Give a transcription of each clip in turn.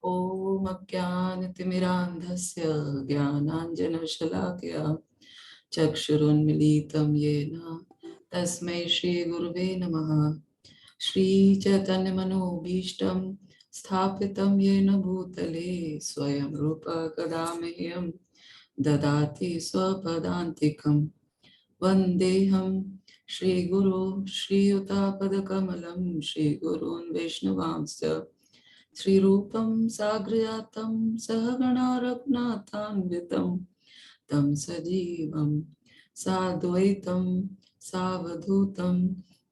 ओम अज्ञानतिमिरान्धस्य ज्ञानाञ्जनशलाकया चक्षुरुन्मीलितं येन तस्मै श्रीगुरुवे नमः। श्रीचैतन्यमनोभीष्टं स्थापितं येन भूतले स्वयं रूप कदा मह्यं ददाति स्वपदान्तिकं। वन्देऽहं श्रीगुरो श्रीयुतापदकमलं श्रीगुरून् वैष्णवांश्च श्रीरूपं साग्रजातं सहगणा रघुनाथान्वितं तं सजीवं साद्वैतं सावधूतं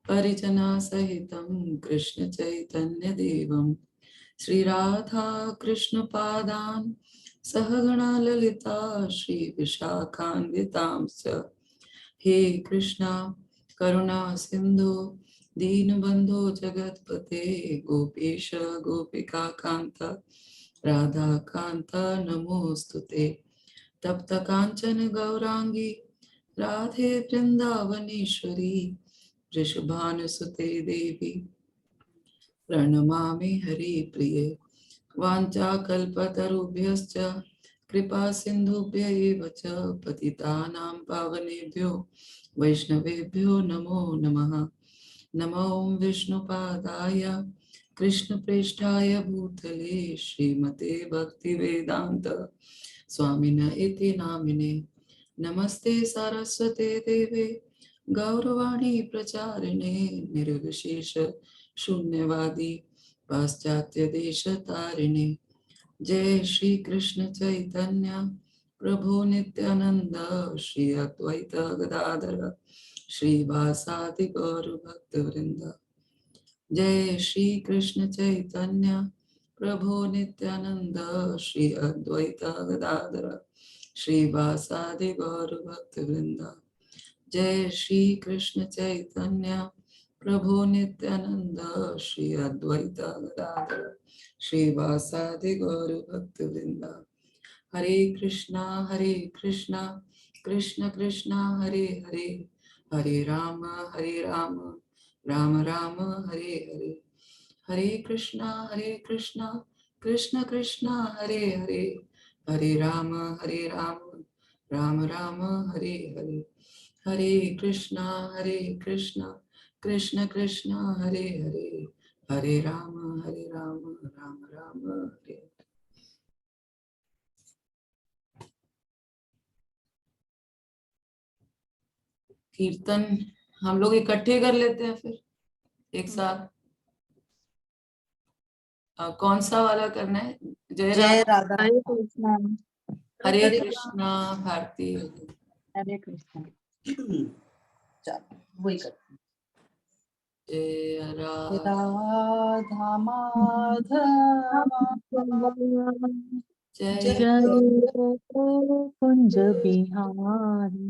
परिजनसहितं कृष्णचैतन्यदेवं श्रीराधा कृष्णपादान् सहगणा ललिता श्रीविशाखान्वितांश्च। हे कृष्णा करुणा सिंधु दीनबंधो जगतपते गोपीश गोपिका कांत राधा कांत नमोस्तुते। तप्त कांचन गौरांगी राधे वृंदावनेश्वरी वृषभानुसुते देवी प्रणमामि हरिप्रिये। वाञ्छाकल्पतरुभ्यश्च कृपा सिन्धुभ्य एव च पतितानां पावनेभ्यो वैष्णवेभ्यो नमो नमः। नमो विष्णुपादाय कृष्णप्रेष्ठाय भूतले श्रीमते भक्तिवेदान्त स्वामिन इति नामिने। नमस्ते सारस्वते देवे गौरवाणी प्रचारिणे निर्विशेष शून्यवादी पाश्चात्य देश तारिणे। जय श्री कृष्ण चैतन्य प्रभु नित्यानंद श्री अद्वैत गदाधर श्रीवासादि गौर भक्त वृंद। जय श्री कृष्ण चैतन्य प्रभु नित्यानंद श्री अद्वैत गदाधर श्रीवासादि गौर भक्त वृंद। जय श्री कृष्ण चैतन्य प्रभु नित्यानंद श्री अद्वैत गदाधर श्रीवासादि गौर भक्त वृंद। हरे कृष्णा कृष्ण कृष्ण हरे हरे, हरे राम राम राम हरे हरे। हरे कृष्णा कृष्ण कृष्ण हरे हरे, हरे राम राम राम हरे हरे। हरे कृष्णा कृष्ण कृष्ण हरे हरे, हरे राम राम राम हरे। कीर्तन हम लोग इकट्ठे कर लेते हैं फिर एक साथ। कौन सा वाला करना है? जय राधा। हरे कृष्णा। हरे कृष्णा भारती। हरे कृष्णा। चलो वही करते हैं। जय राधा माधवा जय कुंज बिहारी,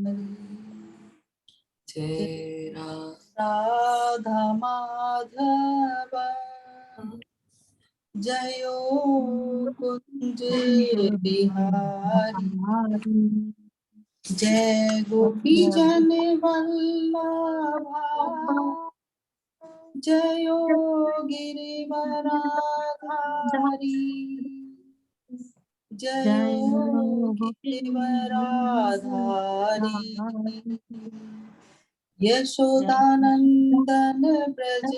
जय राधा माधवा जयो कुंज बिहारी, जय गोपी जन वल्लभा जयो गिरिवराधारी, जयो गिरिवराधारी, यशोदानंदन ब्रज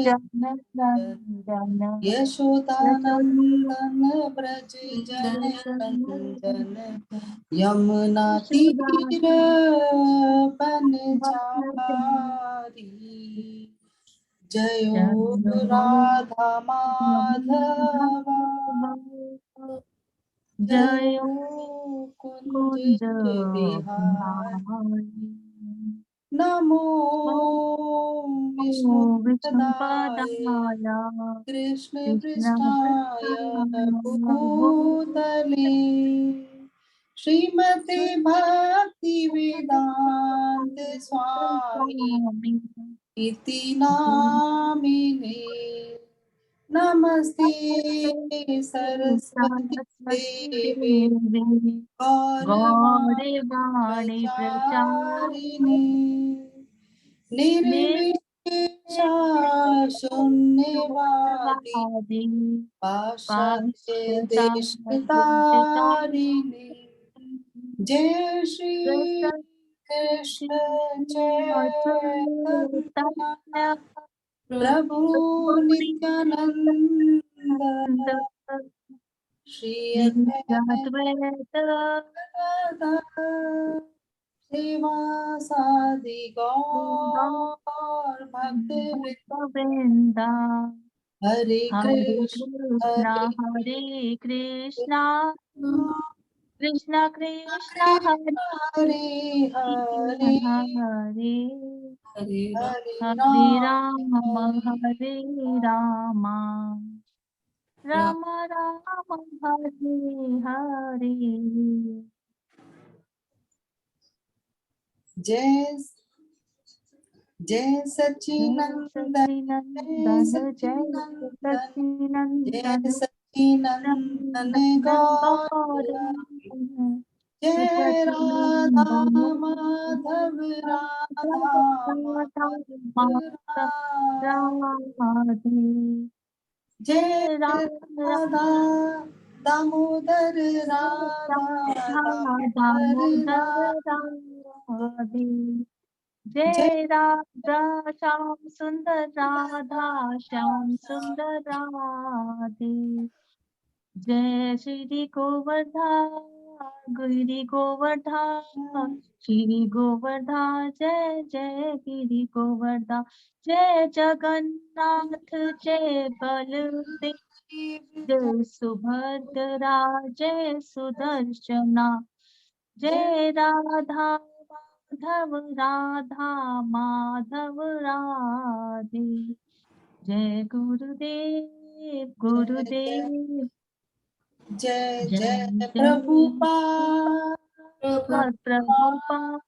जन, यशोदानंदन ब्रज जन नंदन, यमुना तीर बनचारी, जयो राधा माधवा जयो कुंज बिहारी। नमो विष्णुपदाय कृष्ण पृष्ठाय भूतले श्रीमते भक्ति वेदांत स्वामी इति नामिने। नमस्ते सरस्वती देवी गौरवाणी प्रचारिणे निर्विशेषा शून्यवादी राधे पाशात्य पाश्चात्य देश तारिणे जय श्री कृष्ण कृष्ण चैतन्य प्रभु नित्यानंद श्री अद्वैत श्रीवासादि गौर भक्त वृंदा हरे हरे कृष्ण हरे कृष्णा कृष्णा कृष्णा हरे हरे हरे हरे हरे हरे राम हरे राम राम राम राम हरे हरे जय जय जय सच्चिनंदन जय सच्चिनंदन जय सच्चिनंदन जय सच्चिनंदन सच्चिनंदन गौर जय राधा माधव राधा माधव राधे जय राम राधा दामोदर राधा दामोदर दामोदर राधा राधे जय जय राधा श्याम सुंदर राधा श्याम सुंदर राधे जय श्री गोवर्धन गिरी गोवर्धन श्री गोवर्धन जय जय गिरी गोवर्धन जय जगन्नाथ जय बलदेव जय सुभद्रा जय सुदर्शना जय राधा माधव राधे जय गुरुदेव गुरुदेव जय जय जय जय प्रभुपाद प्रभुपाद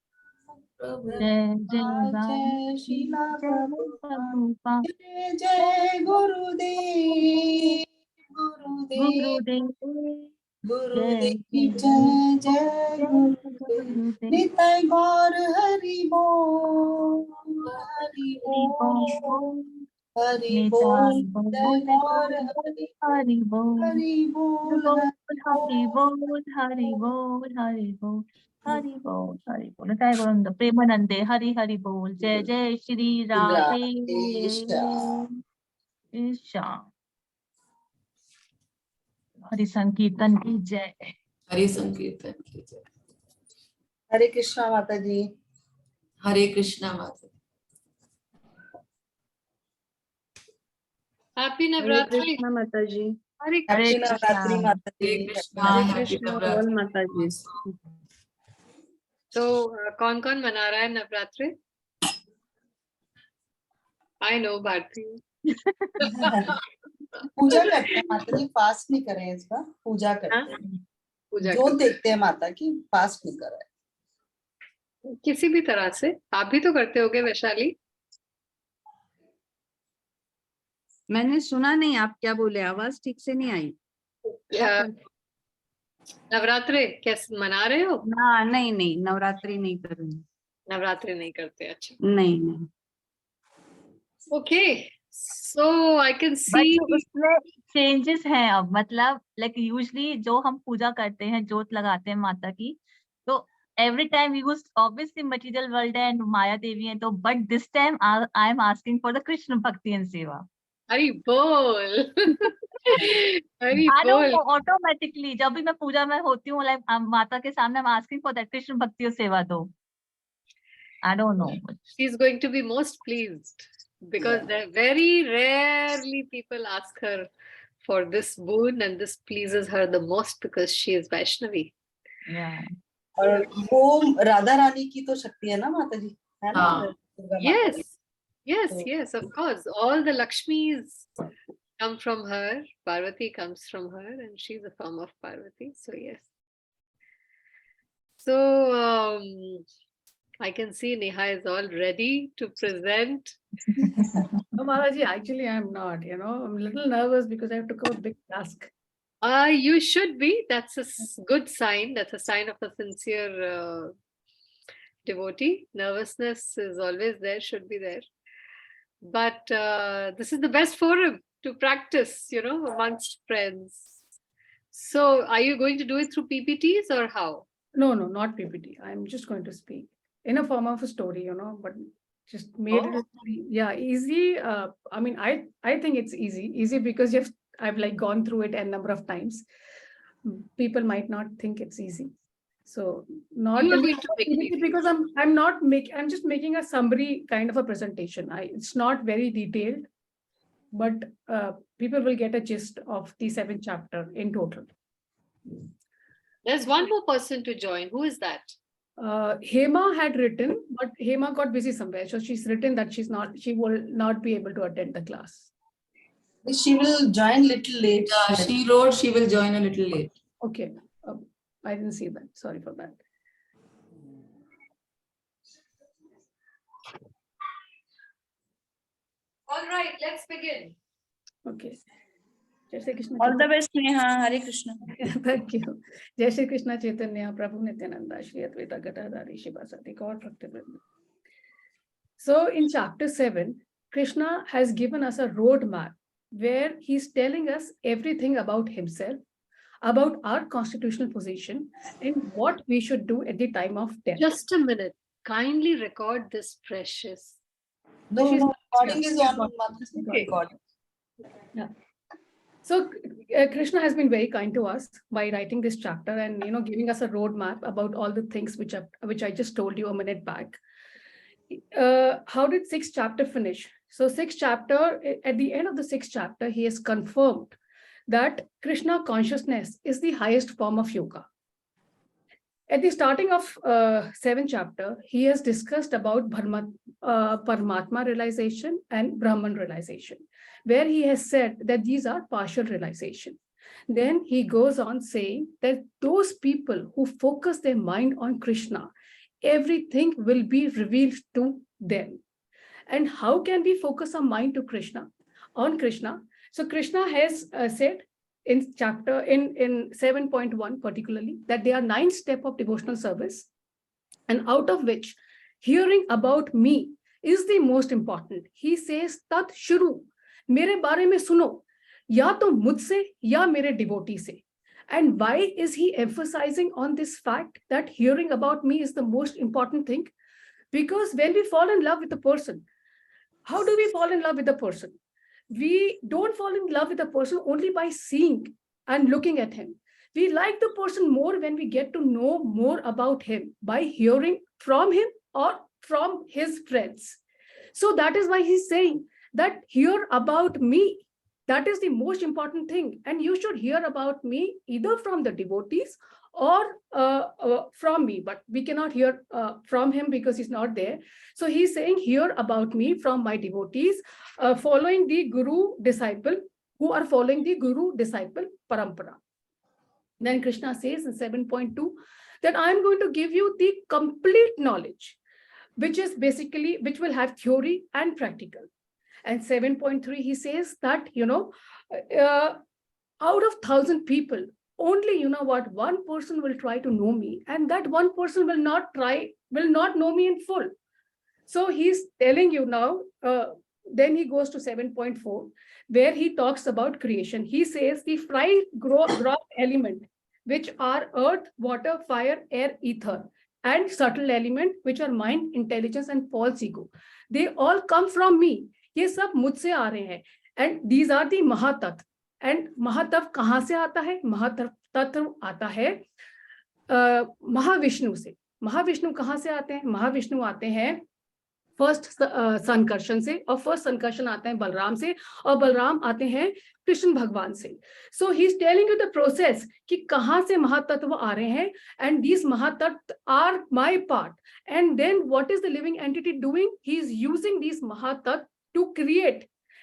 जय जय जय शीला जय प्रभुपाद प्रभुपाद जय जय गुरुदेव गुरुदेव गुरुदेव जय गुरुदेव जय जय जय जय गुरुदेव गुरुदेव निताय गौर हरि बोल हरि हरि बोल बोल हरि बोल निताय निताय बोल गौर हरि हरि बोल हरि बोल हरि हरि बोल बोल हरि बोल हरि बोल हरि बोल हरि बोल काय गोविंद प्रेमानंदे हरि हरि बोल जय जय श्री राधे राधे श्याम श्याम हरि संकीर्तन की जय हरि संकीर्तन की जय हरे कृष्णा माता जी हरे कृष्णा माता हैप्पी हरे नवरात्रि कृष्णा माता जी। हरे हरे हैप्पी कृष्ण कृष्णा नवरात्रि माता हरे जी कृष्णा हरे हैप्पी कृष्णा ऑल नवरात्रि माता जी। तो कौन कौन मना रहा है नवरात्रि आई नो भारती पूजा करते हैं माता जी फास्ट नहीं कर रहे हैं इस बार पूजा करते हैं पूजा जोत कर देखते हैं माता की फास्ट नहीं कर रहे हैं किसी भी तरह से आप भी तो करते होगे वैशाली मैंने सुना नहीं आप क्या बोले, आवाज ठीक से नहीं आई। नवरात्रि कैसे मना रहे हो ना नहीं नहीं, नवरात्रि नहीं कर रही हूँ। नवरात्रि नहीं करते अच्छा नहीं नहीं। Okay so I can see but उसमें चेंजेस हैं अब मतलब लाइक यूजली जो हम पूजा करते हैं जोत लगाते हैं माता की तो every time use obviously material world है एंड माया देवी है तो but this time I am asking for the Krishna भक्ति एंड सेवा हरि बोल हरि आई डोंट बोल नो ऑटोमेटिकली जब भी मैं पूजा में होती हूँ लाइक माता के सामने I am asking for that Krishna भक्ति और सेवा दो I don't know she is going to be most pleased because there very rarely people ask her for this boon and this pleases her the most because she is Vaishnavi. या और वो राधा रानी की तो शक्ति है ना माता जी, है ना? हाँ। दुर्गा माता Yes, की। yes, So- yes, of course. All the Lakshmis come from her. Parvati comes from her and she's a form of Parvati. So yes. So I can see Neha is all ready to present. No, Mataji, actually, I'm not. I'm a little nervous because I have took up a big task. You should be. That's a good sign. That's a sign of a sincere devotee. Nervousness is always there, should be there. But this is the best forum. to practice, amongst friends. So are you going to do it through PPTs or how? No, not PPT. I'm just going to speak in a form of a story, but just made it easy. I mean, I think it's easy because I've like gone through it a number of times. People might not think it's easy. So not You are going to make it easy. because I'm just making a summary kind of a presentation. It's not very detailed, but people will get a gist of the 7th chapter in total. There's one more person to join. Who is that? Hema had written, but Hema got busy somewhere. So she's written that she will not be able to attend the class. She will join little late. Yeah, she wrote she will join a little late. Okay. I didn't see that. Sorry for that. All right, let's begin. Okay. Jai Shri Krishna. All the best, Neha. Hare Krishna. Thank you. Jai Shri Krishna Chaitanya Prabhu Nityananda Shri Advaita Gadadhari Shivasati Gaur Bhaktivinoda. So in chapter 7, Krishna has given us a roadmap where he's telling us everything about himself, about our constitutional position, and what we should do at the time of death. Just a minute. Kindly record this, precious. No, recording is on. Okay. Recording. Yeah. So Krishna has been very kind to us by writing this chapter and giving us a roadmap about all the things which I just told you a minute back. How did 6th chapter finish? So 6th chapter, at the end of the 6th chapter, he has confirmed that Krishna consciousness is the highest form of yoga. At the starting of 7th chapter, he has discussed about Paramatma realization and Brahman realization, where he has said that these are partial realization. Then he goes on saying that those people who focus their mind on Krishna, everything will be revealed to them. And how can we focus our mind to Krishna, on Krishna? So Krishna has said in 7.1 particularly that there are 9 steps of devotional service, and out of which hearing about me is the most important. He says tat shuru, mere bare mein suno, ya to mujhse ya mere devotee se. And why is he emphasizing on this fact that hearing about me is the most important thing? Because when we fall in love with a person, how do we fall in love with a person? We don't fall in love with a person only by seeing and looking at him. We like the person more when we get to know more about him by hearing from him or from his friends. So that is why he's saying that hear about me. That is the most important thing. And you should hear about me either from the devotees or from me, but we cannot hear from him because he's not there. So he's saying, hear about me from my devotees, following the guru disciple, who are following the guru disciple parampara. Then Krishna says in 7.2 that I'm going to give you the complete knowledge, which will have theory and practical. And 7.3, he says that, out of 1,000 people, only, one person will try to know me, and that one person will not know me in full. So he's telling you now, then he goes to 7.4, where he talks about creation. He says the 5 gross element, which are earth, water, fire, air, ether, and subtle element, which are mind, intelligence, and false ego. They all come from me. ये सब मुझसे आ रहे हैं. And these are the महातत्व. And महातत्व कहाँ से आता है? महातत्व आता है महाविष्णु से. महाविष्णु कहाँ से आते हैं? महाविष्णु आते हैं फर्स्ट संकर्षण से, और फर्स्ट संकर्षण आते हैं बलराम से, और बलराम आते हैं कृष्ण भगवान से. So he is telling you the process कि कहाँ से महातत्व आ रहे हैं, and these mahatattva are my part. And then what is the living entity doing? He is using these mahatattva to create,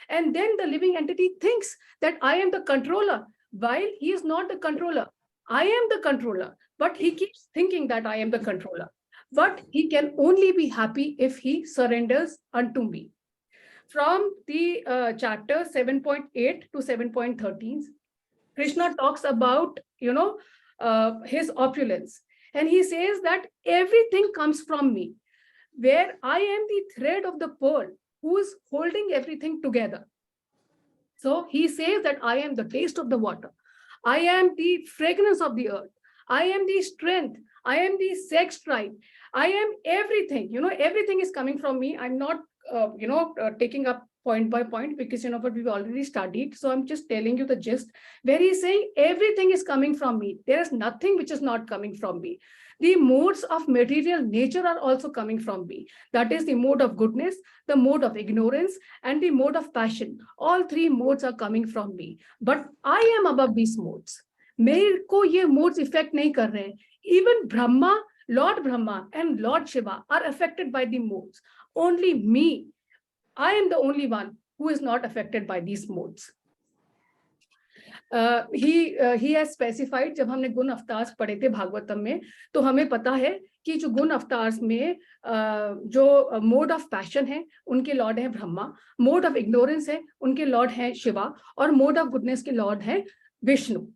and then the living entity thinks that I am the controller, while he is not the controller. I am the controller, but he keeps thinking that I am the controller. But he can only be happy if he surrenders unto me. From the chapter 7.8 to 7.13, Krishna talks about his opulence, and he says that everything comes from me, where I am the thread of the pearl who is holding everything together. So he says that I am the taste of the water. I am the fragrance of the earth. I am the strength. I am the sex drive. I am everything. Everything is coming from me. I'm not, taking up point by point, because but we've already studied. So I'm just telling you the gist, where he's saying everything is coming from me. There is nothing which is not coming from me. The modes of material nature are also coming from me. That is the mode of goodness, the mode of ignorance, and the mode of passion. All three modes are coming from me. But I am above these modes. मेरे को ये modes affect नहीं कर रहे. Even Brahma, Lord Brahma and Lord Shiva are affected by the modes. Only me, I am the only one who is not affected by these modes. He has specified, जब हमने गुण अवतार पढ़े थे भागवतम में, तो हमें पता है कि जो गुण अवतार में जो मोड ऑफ पैशन है उनके लॉर्ड है ब्रह्मा, मोड ऑफ इग्नोरेंस है उनके लॉर्ड है शिवा, और मोड ऑफ गुडनेस के लॉर्ड है विष्णु.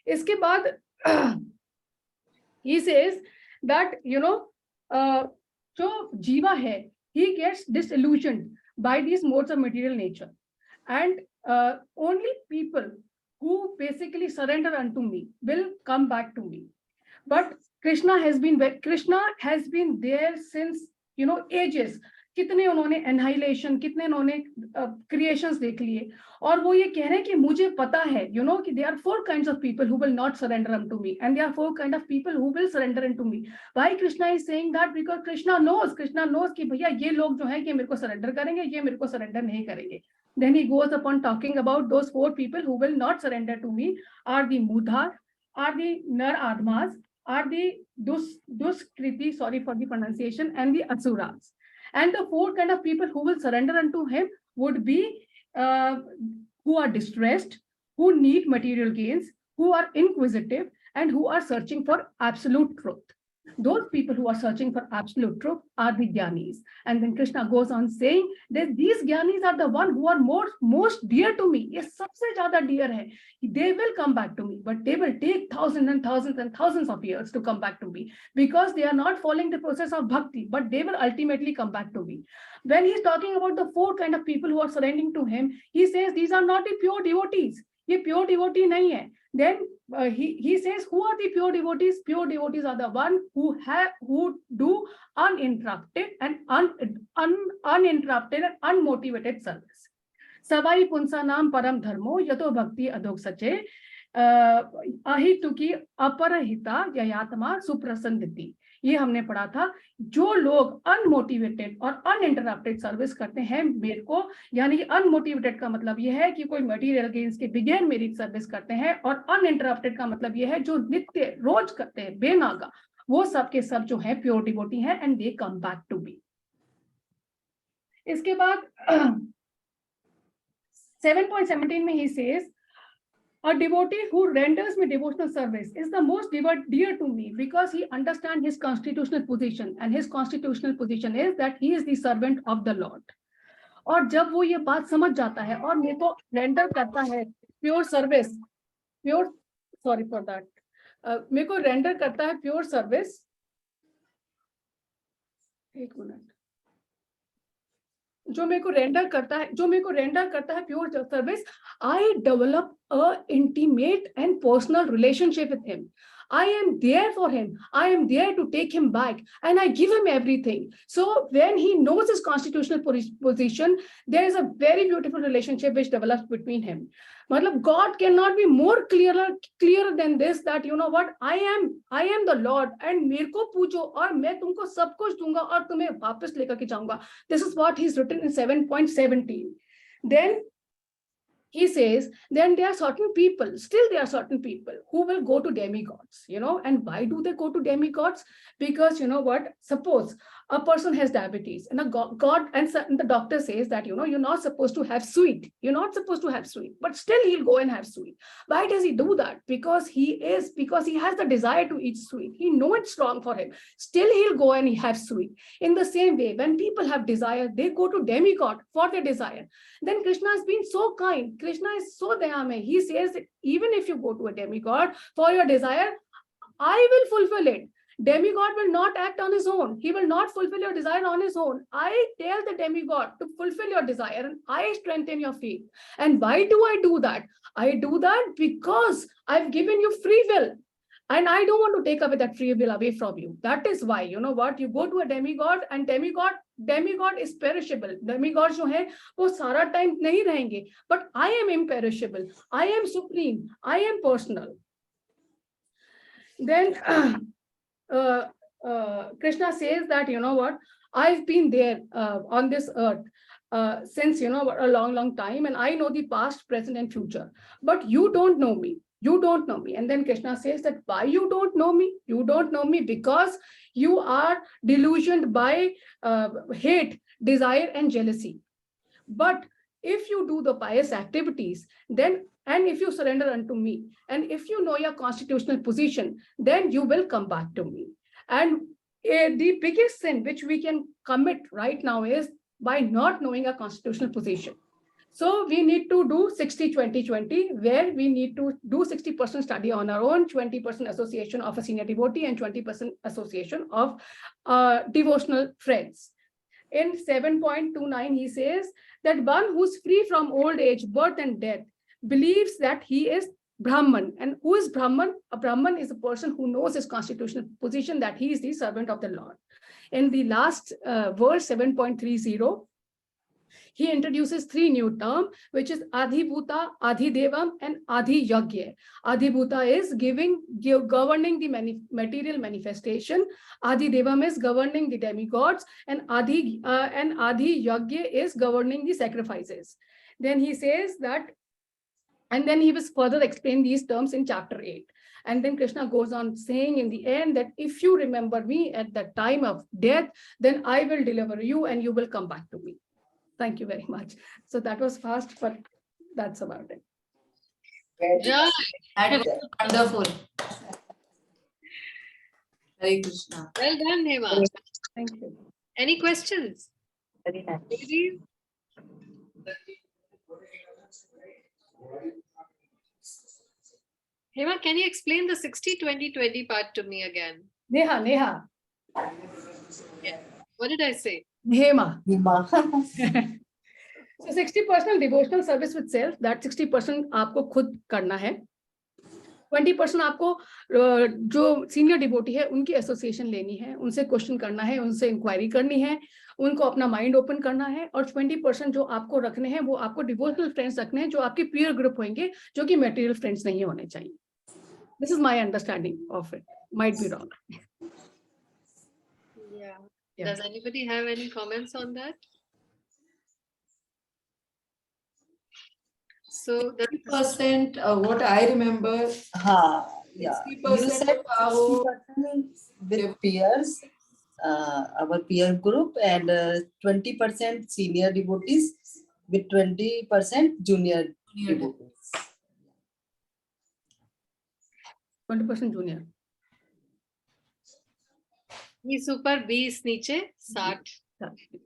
इसके बाद he says that जो जीवा है, he gets disillusioned by these modes of material nature, and only people who basically surrender unto me will come back to me. But Krishna has been there since ages. कितने उन्होंने annihilation, कितने उन्होंने creations देख लिए, और वो ये कह रहे हैं कि मुझे पता है कि there are 4 kinds of people who will not surrender unto me, and there are 4 kind of people who will surrender unto me. Why Krishna is saying that? Because Krishna knows कि भैया ये लोग जो है कि मेरे को सरेंडर करेंगे, ये मेरे को सरेंडर नहीं करेंगे. Then he goes upon talking about those 4 people who will not surrender to me are the Mudhar, are the Nar Admas, are the Duskriti, sorry for the pronunciation, and the Asuras. And the 4 kind of people who will surrender unto him would be who are distressed, who need material gains, who are inquisitive, and who are searching for absolute truth. Those people who are searching for absolute truth are the Gyanis. And then Krishna goes on saying that these Gyanis are the one who are most dear to me. Ye sabse zyada dear hai. They will come back to me, but they will take thousands and thousands and thousands of years to come back to me, because they are not following the process of bhakti, but they will ultimately come back to me. When he's talking about the 4 kind of people who are surrendering to him, he says these are not the pure devotees. Ye pure devotee nahi hai. Then he says, who are the pure devotees? Pure devotees are the one who do uninterrupted and unmotivated service. Savai punsa naam param dharmo yato bhakti adhok sache ahituki aparahita yayatma suprasanditi. ये हमने पढ़ा था. जो लोग unmotivated और uninterrupted service करते हैं मेरे को, यानी कि अनमोटिवेटेड का मतलब ये है कि कोई मटेरियल गेन्स के बगैर मेरी सर्विस करते हैं, और अनइंटरप्टेड का मतलब ये है जो नित्य रोज करते हैं बेनागा, वो सब के सब जो है प्योर डिवोटी हैं, and they come back to be. इसके बाद 7.17 में ही says a devotee who renders me devotional service is the most dear to me, because he understands his constitutional position, and his constitutional position is that he is the servant of the Lord. और जब वो ये बात समझ जाता है और मेरे को रेंडर करता है pure service, sorry for that, मेरे को रेंडर करता है प्योर सर्विस, एक मिनट, जो मेरे को रेंडर करता है pure service, I develop a intimate and personal relationship with him. I am there for him. I am there to take him back, and I give him everything. So when he knows his constitutional position, there is a very beautiful relationship which develops between him. Matlab, God cannot be more clearer than this, that you know what, I am the Lord, and मेरे को पूछो और मैं तुमको सब कुछ दूंगा और तुम्हें वापस लेकर के जाऊंगा. This is what he's written in 7.17. Then he says, then there are certain people who will go to demigods, and why do they go to demigods? Because suppose a person has diabetes, and the doctor says that, you're not supposed to have sweet, but still he'll go and have sweet. Why does he do that? Because he has the desire to eat sweet. He knows it's wrong for him. Still he'll go and have sweet. In the same way, when people have desire, they go to demigod for their desire. Then Krishna has been so kind. Krishna is so dayame. He says, even if you go to a demigod for your desire, I will fulfill it. Demigod will not act on his own. He will not fulfill your desire on his own. I tell the demigod to fulfill your desire and I strengthen your faith. And why do I do that? I do that because I've given you free will. And I don't want to take away that free will away from you. That is why, you know what, you go to a demigod and demigod is perishable. Demigod जो है वो सारा time नहीं रहेंगे. But I am imperishable. I am supreme. I am personal. Then Krishna says that, you know what, I've been there on this earth since, you know, a long time, and I know the past, present, and future. But you don't know me. You don't know me. And then Krishna says that why you don't know me? You don't know me because you are delusioned by hate, desire, and jealousy. But if you do the pious activities, then, and if you surrender unto me, and if you know your constitutional position, then you will come back to me. And the biggest sin which we can commit right now is by not knowing our constitutional position. So we need to do 60-20-20, where we need to do 60% study on our own, 20% association of a senior devotee, and 20% association of devotional friends. In 7.29, he says that one who's free from old age, birth, and death believes that he is Brahman. And who is Brahman? A Brahman is a person who knows his constitutional position, that he is the servant of the Lord. In the last verse, 7.30, he introduces three new terms, which is Adhibhuta, Adhidevam, and Adhiyagya. Adhibhuta is governing the material manifestation. Adidevam is governing the demigods, and Adhiyagya is governing the sacrifices. Then he says that, and then he will further explain these terms in chapter 8. And then Krishna goes on saying in the end that if you remember me at the time of death, then I will deliver you and you will come back to me. Thank you very much. So that was fast, but that's about it. Jai. That was wonderful. Hare Krishna. Well done, Hema. Thank you. Any questions? Very nice. Ladies? Hema, can you explain the 60-20-20 part to me again? Neha. What did I say? Hema. So 60% devotional service with self, that 60% आपको खुद करना है. 20% आपको जो senior devotee है उनकी association लेनी है, उनसे क्वेश्चन करना है, उनसे इंक्वायरी करनी है, उनको अपना माइंड ओपन करना है. और 20% जो आपको रखने हैं वो आपको डिवोशनल फ्रेंड्स रखने हैं जो आपके पीयर ग्रुप होंगे, जो कि मटेरियल फ्रेंड्स नहीं होने चाहिए. This is my understanding of it. Might be wrong. Yeah. Yeah. Does anybody have any comments on that? So the 60%, what I remember, yeah. 60% You said our 60% with peers, our peer group, and 20% senior devotees with 20% junior devotees. 20% junior. E super, B is niche, 60.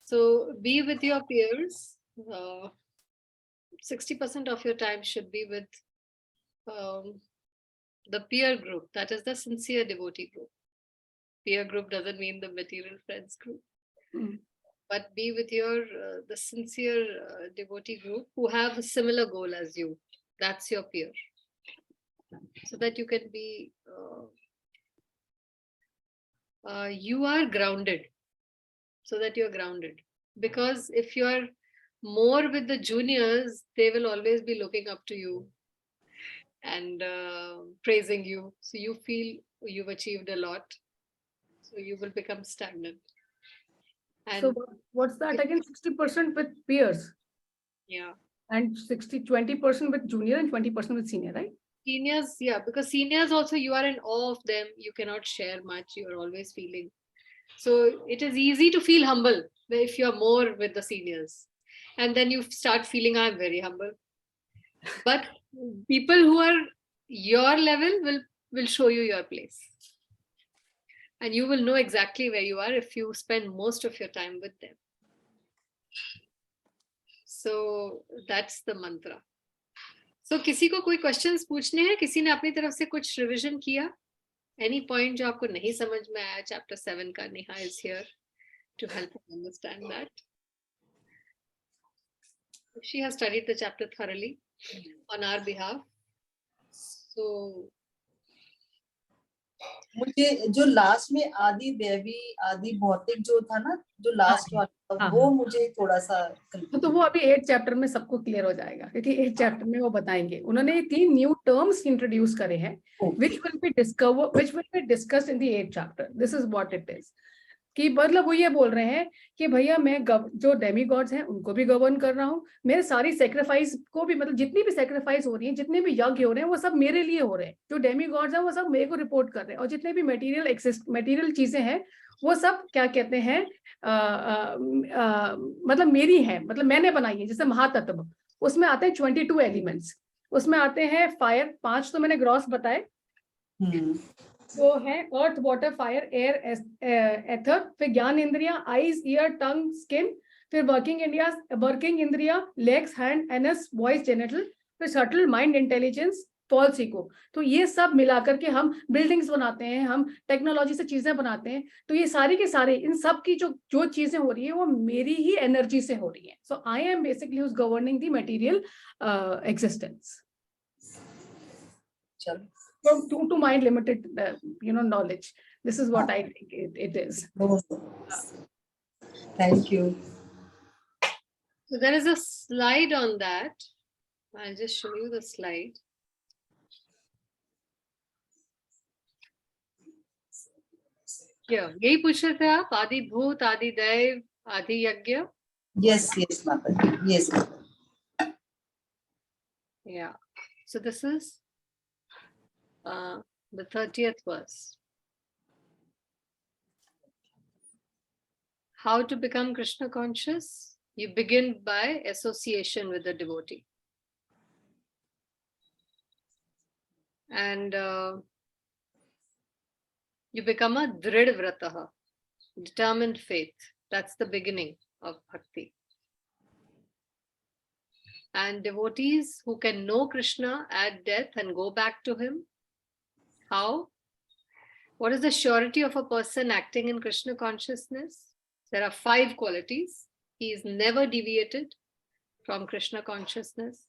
So be with your peers. 60% of your time should be with the peer group. That is the sincere devotee group. Peer group doesn't mean the material friends group. But be with your the sincere devotee group who have a similar goal as you. That's your peer. So that you can be, you are grounded. So that you're grounded. Because if you are more with the juniors, they will always be looking up to you and praising you. So you feel you've achieved a lot. So you will become stagnant. And so what's that again? 60% with peers. Yeah. And 20% with junior and 20% with senior, right? Seniors, yeah, because seniors also, you are in awe of them. You cannot share much. You're always feeling. So it is easy to feel humble if you're more with the seniors. And then you start feeling, I'm very humble. But people who are your level will show you your place. And you will know exactly where you are if you spend most of your time with them. So that's the mantra. So किसी को कोई questions पूछने हैं? किसी ने अपनी तरफ से कुछ revision किया? Any point जो आपको नहीं समझ में आया chapter 7 का, Neha is here to help us understand that. She has studied the chapter thoroughly on our behalf. So मुझे जो लास्ट में आदि दैवी आदि भौतिक जो था ना, जो लास्ट वाला था, वो मुझे थोड़ा सा तो वो अभी 8th चैप्टर में सबको क्लियर हो जाएगा, क्योंकि 8th चैप्टर में वो बताएंगे. उन्होंने 3 न्यू टर्म्स इंट्रोड्यूस करे हैं which will be discussed in the 8th chapter. This is what it is. कि मतलब वो ये बोल रहे हैं कि भैया मैं जो डेमी गॉड्स हैं उनको भी गवर्न कर रहा हूँ, मेरे सारी सेक्रीफाइस को भी, मतलब जितनी भी सेक्रीफाइस हो रही है, जितने भी यज्ञ हो रहे हैं, वो सब मेरे लिए हो रहे हैं. जो डेमी गॉड्स हैं वो सब मेरे को रिपोर्ट कर रहे हैं, और जितने भी मटेरियल चीजें हैं वो सब क्या कहते हैं, मतलब मेरी है, मतलब मैंने बनाई है. जैसे महातत्व, उसमें आते हैं 22 एलिमेंट्स. उसमें आते हैं फायर, 5 तो मैंने ग्रॉस बताए, वो है earth, water, fire, air, ether. फिर jnana indriya, eyes, ear, tongue, skin. फिर working indriya, legs, hand, anus, voice, genital. फिर subtle mind, intelligence, false ego. तो ये सब मिलाकर के हम बिल्डिंग्स बनाते हैं, हम टेक्नोलॉजी से चीजें बनाते हैं. तो ये सारी के सारे, इन सब की जो चीजें हो रही है वो मेरी ही एनर्जी से हो रही है. So I am basically who's governing the material existence. चलो, to my limited knowledge, this is what I think it is. Thank you. So there is a slide on that. I'll just show you the slide. Here, यही पूछ रहे थे आप, आदि भूत, आदि दैव, आदि यज्ञ. Yes, Mataji. Yes. Yeah. So this is the 30th verse. How to become Krishna conscious? You begin by association with the devotee. And you become a drid vrataha, determined faith. That's the beginning of bhakti. And devotees who can know Krishna at death and go back to him. How? What is the surety of a person acting in Krishna consciousness? There are 5 qualities. He is never deviated from Krishna consciousness.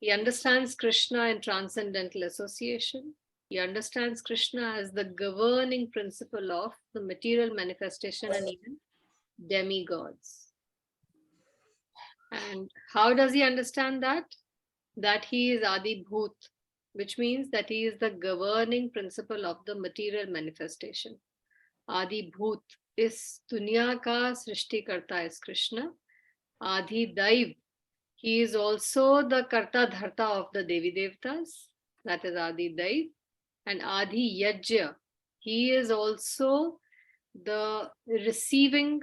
He understands Krishna in transcendental association. He understands Krishna as the governing principle of the material manifestation and even demigods. And how does he understand that? That he is Adi Bhut, which means that he is the governing principle of the material manifestation. Adi Bhut, is दुनिया का सृष्टिकर्ता is Krishna. Adi Daiv, he is also the karta dharta of the Devi Devtas, that is Adi Daiv. And Adi Yajya, he is also the receiving,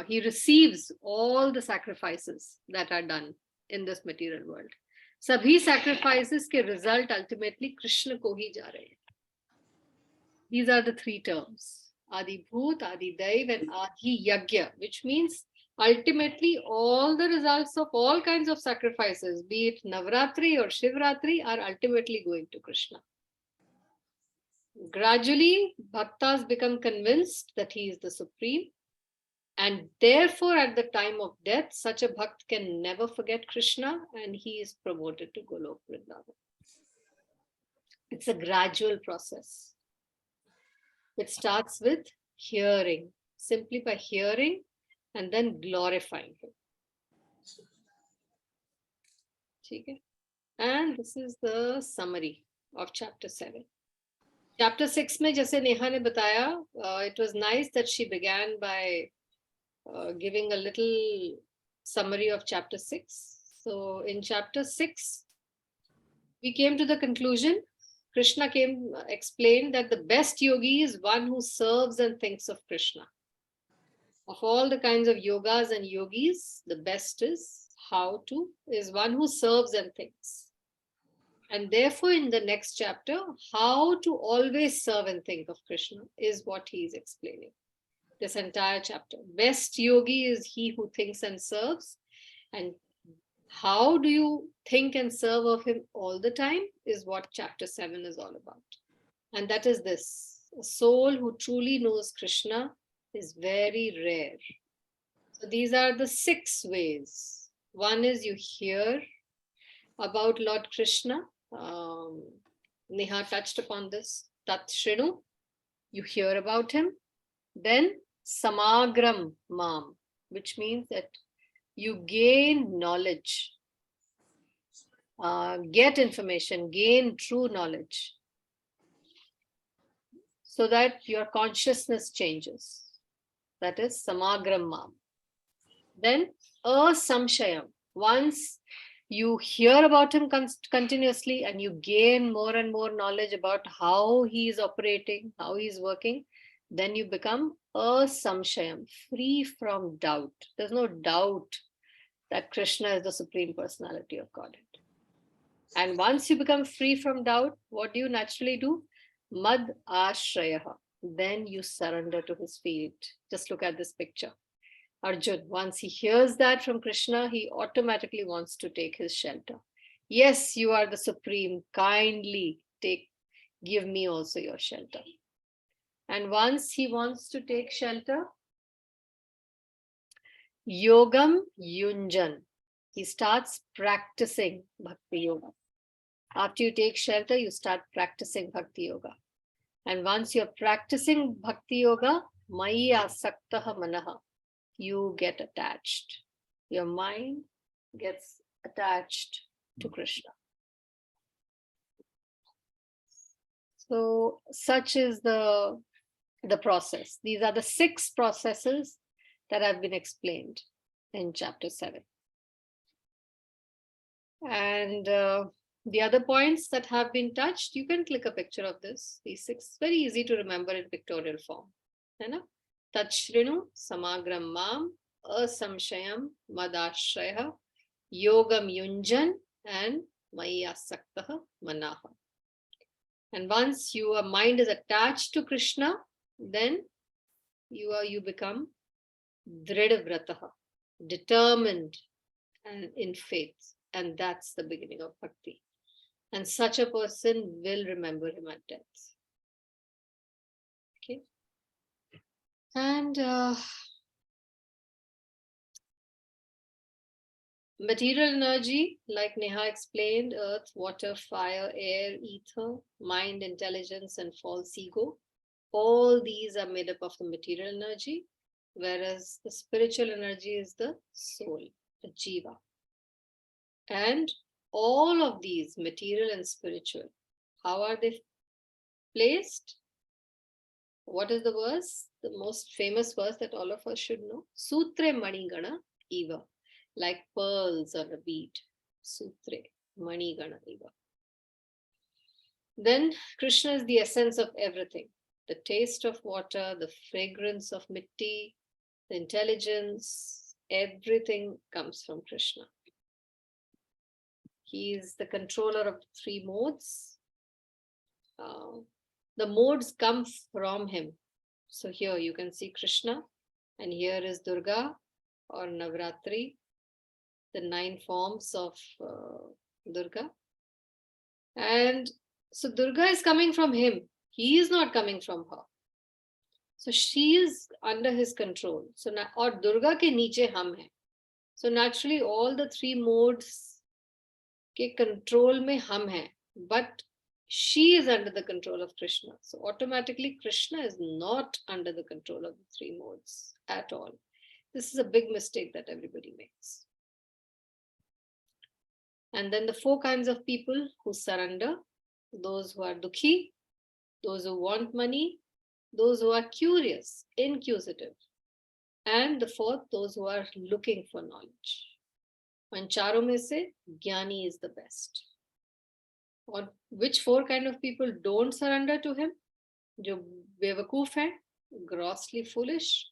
he receives all the sacrifices that are done in this material world. Sabhi sacrifices ke result ultimately Krishna ko hi ja rahe hain. These are the 3 terms, Adi Bhut, Adi Daiv and Adi Yajya, which means ultimately all the results of all kinds of sacrifices, be it Navratri or Shivratri, are ultimately going to Krishna. Gradually, bhaktas become convinced that he is the supreme, and therefore at the time of death, such a bhakt can never forget Krishna, and he is promoted to Golok Vrindavan. It's a gradual process. It starts with hearing, simply by hearing and then glorifying him. Okay? And this is the summary of chapter 7. Chapter 6 में जैसे नेहा ने बताया, it was nice that she began by giving a little summary of chapter 6. So in chapter 6, we came to the conclusion. Krishna explained that the best yogi is one who serves and thinks of Krishna. Of all the kinds of yogas and yogis, the best is one who serves and thinks. And therefore, in the next chapter, how to always serve and think of Krishna is what he is explaining. This entire chapter. Best yogi is he who thinks and serves, and How do you think and serve of him all the time is what chapter 7 is all about. And that is this: a soul who truly knows Krishna is very rare. So these are the 6 ways. One is you hear about Lord Krishna. Neha touched upon this. Tat Shrinu, you hear about him. Then Samagram Mam, which means that you gain knowledge, get information, gain true knowledge, so that your consciousness changes. That is Samagram Mam. Then Asamshayam. Once you hear about him continuously and you gain more and more knowledge about how he is operating, how he is working, then you become Asamshayam, free from doubt. There's no doubt that Krishna is the Supreme Personality of Godhead. And once you become free from doubt, what do you naturally do? Mad Ashrayaha. Then you surrender to his feet. Just look at this picture. Arjun, once he hears that from Krishna, he automatically wants to take his shelter. Yes, you are the Supreme. Kindly give me also your shelter. And once he wants to take shelter, Yogam Yunjan. He starts practicing Bhakti Yoga. After you take shelter, you start practicing Bhakti Yoga. And once you're practicing Bhakti Yoga, Maya Saktaha Manaha, you get attached. Your mind gets attached to Krishna. So such is the process. These are the 6 processes that have been explained in chapter 7. And the other points that have been touched, you can click a picture of this. These 6, very easy to remember in pictorial form. Tachrinu, Samagram Mam, Asamshayam, Madashraya, Yogam Yunjan, and Maya Saktaha Manaha. And once your mind is attached to Krishna, then you become Dridhavrataha, determined and in faith. And that's the beginning of bhakti. And such a person will remember him at death. Okay. And material energy, like Neha explained, earth, water, fire, air, ether, mind, intelligence, and false ego. All these are made up of the material energy, whereas the spiritual energy is the soul, the jiva. And all of these, material and spiritual, how are they placed? What is the verse? The most famous verse that all of us should know. Sutre Manigana Eva, like pearls on a bead. Sutre Manigana Eva. Then Krishna is the essence of everything. The taste of water, the fragrance of mitti, the intelligence, everything comes from Krishna. He is the controller of 3 modes. The modes come from him. So here you can see Krishna, and here is Durga or Navratri, the 9 forms of Durga. And so Durga is coming from him. He is not coming from her. So she is under his control. So now, or Durga ke niche hum hai. So naturally all the 3 modes के control में हम हैं, but she is under the control of Krishna. So automatically Krishna is not under the control of the 3 modes at all. This is a big mistake that everybody makes. And then the 4 kinds of people who surrender: those who are dukhi, those who want money, those who are curious, inquisitive, and the 4th, those who are looking for knowledge. And चारों में से ज्ञानी is the best. Or which 4 kind of people don't surrender to him? जो बेवकूफ हैं, grossly foolish,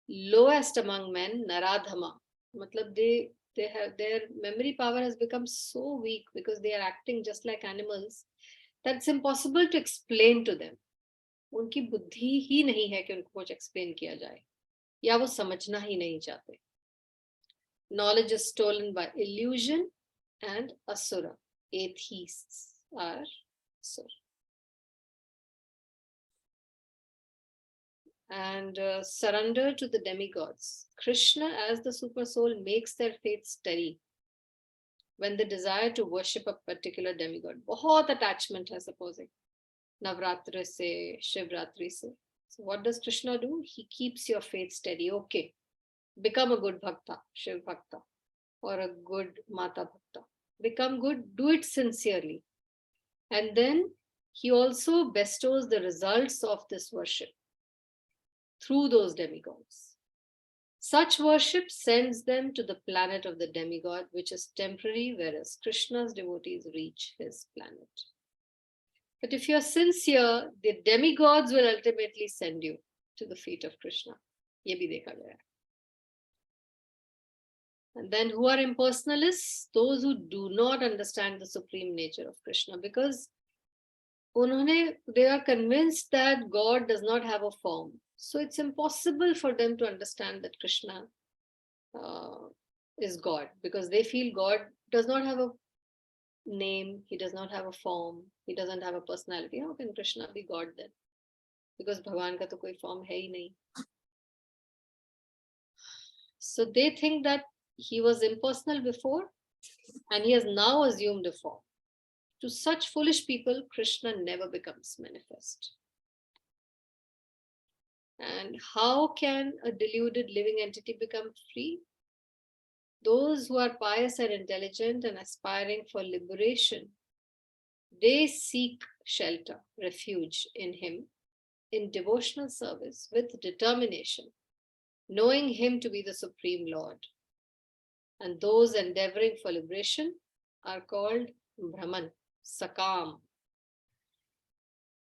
lowest among men, naradhama. मतलब they have, their memory power has become so weak because they are acting just like animals that it's impossible to explain to them. उनकी बुद्धि ही नहीं है कि उनको कुछ explain किया जाए, या वो समझना ही नहीं चाहते. Knowledge is stolen by illusion, and asura. Atheists are asura. And surrender to the demigods. Krishna as the super soul makes their faith steady when they desire to worship a particular demigod. बहुत attachment है supposing. Navratri se, Shivratri se. So what does Krishna do? He keeps your faith steady. Okay, become a good bhakta, Shiv bhakta, or a good Mata bhakta. Become good, do it sincerely. And then he also bestows the results of this worship through those demigods. Such worship sends them to the planet of the demigod, which is temporary, whereas Krishna's devotees reach his planet. But if you're sincere, the demigods will ultimately send you to the feet of Krishna. Ye bhi dekha gaya. And then who are impersonalists? Those who do not understand the supreme nature of Krishna, because they are convinced that God does not have a form. So it's impossible for them to understand that Krishna is God, because they feel God does not have a name, he does not have a form, he doesn't have a personality. How can Krishna be God then? Because Bhagwan ka to koi form hai hi nahi. So they think that he was impersonal before and he has now assumed a form. To such foolish people, Krishna never becomes manifest. And how can a deluded living entity become free? Those who are pious and intelligent and aspiring for liberation, they seek shelter, refuge in him, in devotional service with determination, knowing him to be the Supreme Lord. And those endeavoring for liberation are called Brahman, Sakam,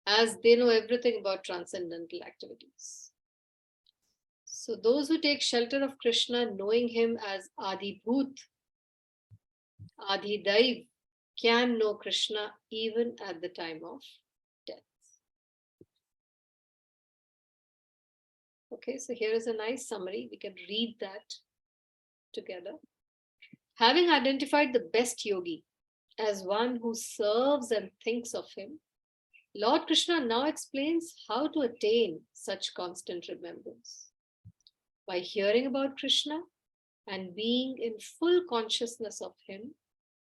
as they know everything about transcendental activities. So those who take shelter of Krishna, knowing him as Adi Bhut, Adi Daiv, can know Krishna even at the time of death. Okay, so here is a nice summary. We can read that together. Having identified the best yogi as one who serves and thinks of him, Lord Krishna now explains how to attain such constant remembrance. By hearing about Krishna and being in full consciousness of him,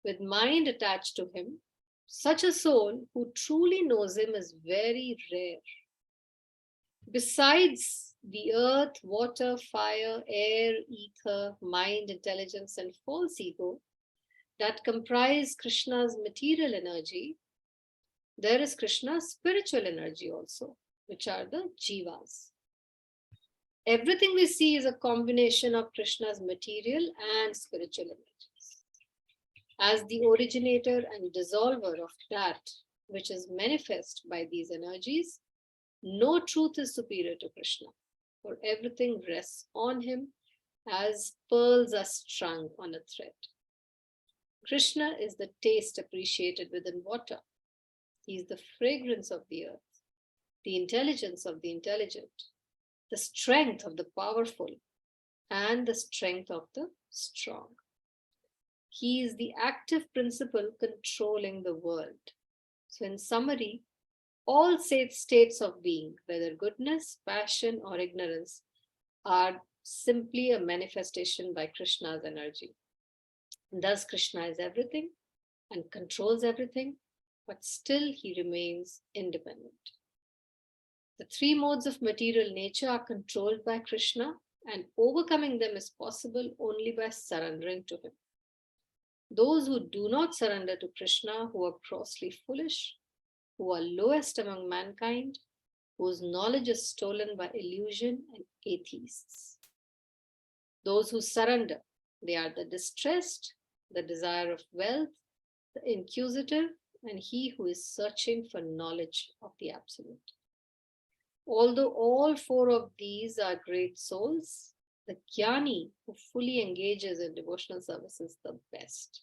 with mind attached to him, such a soul who truly knows him is very rare. Besides the earth, water, fire, air, ether, mind, intelligence, and false ego that comprise Krishna's material energy, there is Krishna's spiritual energy also, which are the jivas. Everything we see is a combination of Krishna's material and spiritual energies. As the originator and dissolver of that which is manifest by these energies, no truth is superior to Krishna, for everything rests on him as pearls are strung on a thread. Krishna is the taste appreciated within water. He is the fragrance of the earth, the intelligence of the intelligent, the strength of the powerful, and the strength of the strong. He is the active principle controlling the world. So in summary, all states of being, whether goodness, passion, or ignorance, are simply a manifestation by Krishna's energy. And thus, Krishna is everything and controls everything, but still he remains independent. The three modes of material nature are controlled by Krishna, and overcoming them is possible only by surrendering to him. Those who do not surrender to Krishna, who are grossly foolish, who are lowest among mankind, whose knowledge is stolen by illusion, and atheists. Those who surrender, they are the distressed, the desire of wealth, the inquisitive, and he who is searching for knowledge of the absolute. Although all four of these are great souls, the jnani who fully engages in devotional service is the best.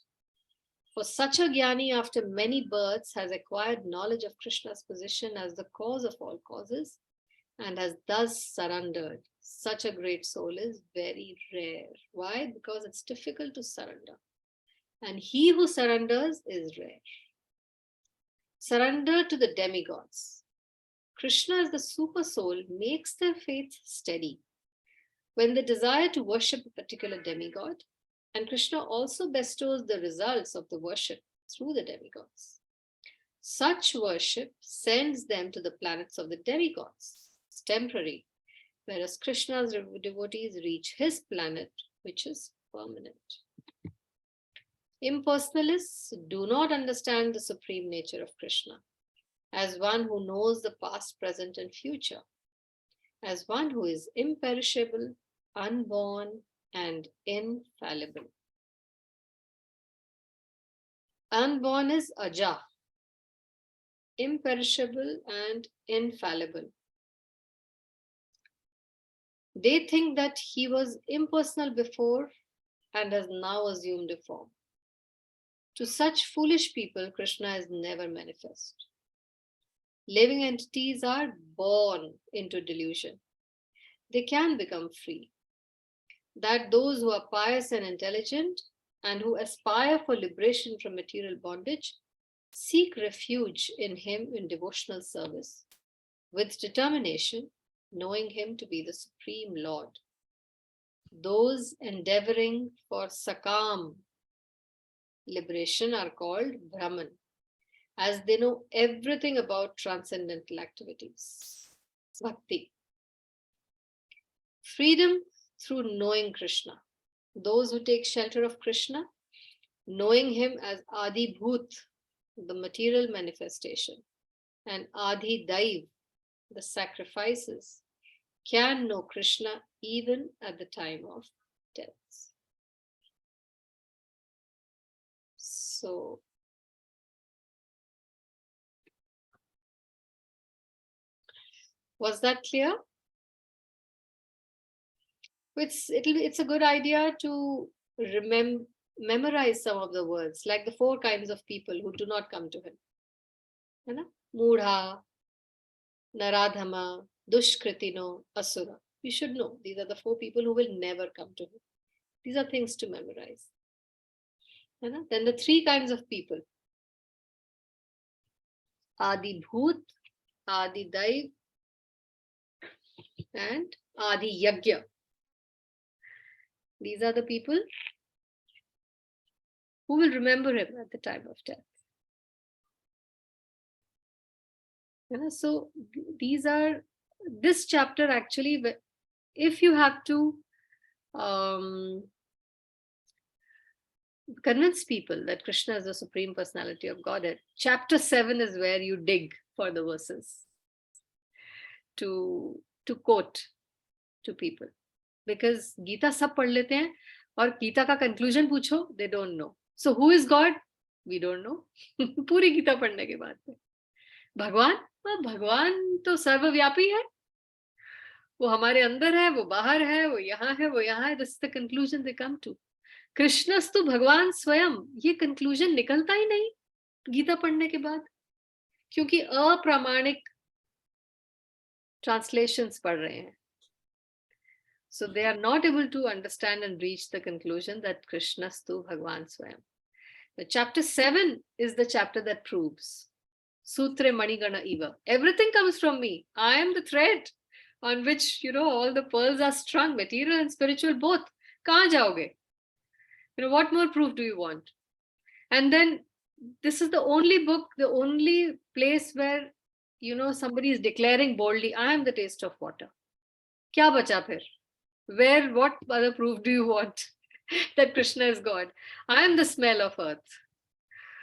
For such a jnani, after many births, has acquired knowledge of Krishna's position as the cause of all causes and has thus surrendered such a great soul is very rare. Why? Because it's difficult to surrender. And he who surrenders is rare. Surrender to the demigods. Krishna as the super soul makes their faith steady when they desire to worship a particular demigod, and Krishna also bestows the results of the worship through the demigods. Such worship sends them to the planets of the demigods. It's temporary, whereas Krishna's devotees reach his planet, which is permanent. Impersonalists do not understand the supreme nature of Krishna as one who knows the past, present, and future, as one who is imperishable, unborn, and infallible. Unborn is Aja, imperishable and infallible. They think that he was impersonal before and has now assumed a form. To such foolish people, Krishna is never manifest. Living entities are born into delusion. They can become free. That those who are pious and intelligent and who aspire for liberation from material bondage seek refuge in him in devotional service, with determination, knowing him to be the Supreme Lord. Those endeavoring for sakam liberation are called Brahman, as they know everything about transcendental activities. Bhakti. Freedom through knowing Krishna. Those who take shelter of Krishna, knowing him as Adi Bhut, the material manifestation, and Adi Daiv, the sacrifices, can know Krishna even at the time of death. So, was that clear? It's a good idea to memorize some of the words, like the 4 kinds of people who do not come to him. Mudha, Naradhama, Dushkritino, Asura. You should know these are the 4 people who will never come to him. These are things to memorize. Then the 3 kinds of people. Adi Bhut, Adi Daiv, and Adi Yagya. These are the people who will remember him at the time of death. So this chapter actually, if you have to convince people that Krishna is the Supreme Personality of Godhead, chapter 7 is where you dig for the verses to quote to people. Because Gita सब पढ़ लेते हैं और गीता का conclusion पूछो, they don't know. So who is God? We don't know. पूरी गीता पढ़ने के बाद में भगवान तो सर्वव्यापी है, वो हमारे अंदर है, वो बाहर है, वो यहाँ है, वो यहाँ है. This is the conclusion they come to. कृष्णस्तु भगवान स्वयं, ये conclusion निकलता ही नहीं गीता पढ़ने के बाद, क्योंकि अप्रामाणिक translations पढ़ रहे हैं. So they are not able to understand and reach the conclusion that Krishnastu Bhagwan Swayam. The chapter 7 is the chapter that proves. Sutre Manigana Iva. Everything comes from me. I am the thread on which, all the pearls are strung, material and spiritual both. Kahan jaoge? What more proof do you want? And then this is the only book, the only place where, somebody is declaring boldly, I am the taste of water. Kya bacha phir? What other proof do you want that Krishna is God? I am the smell of earth.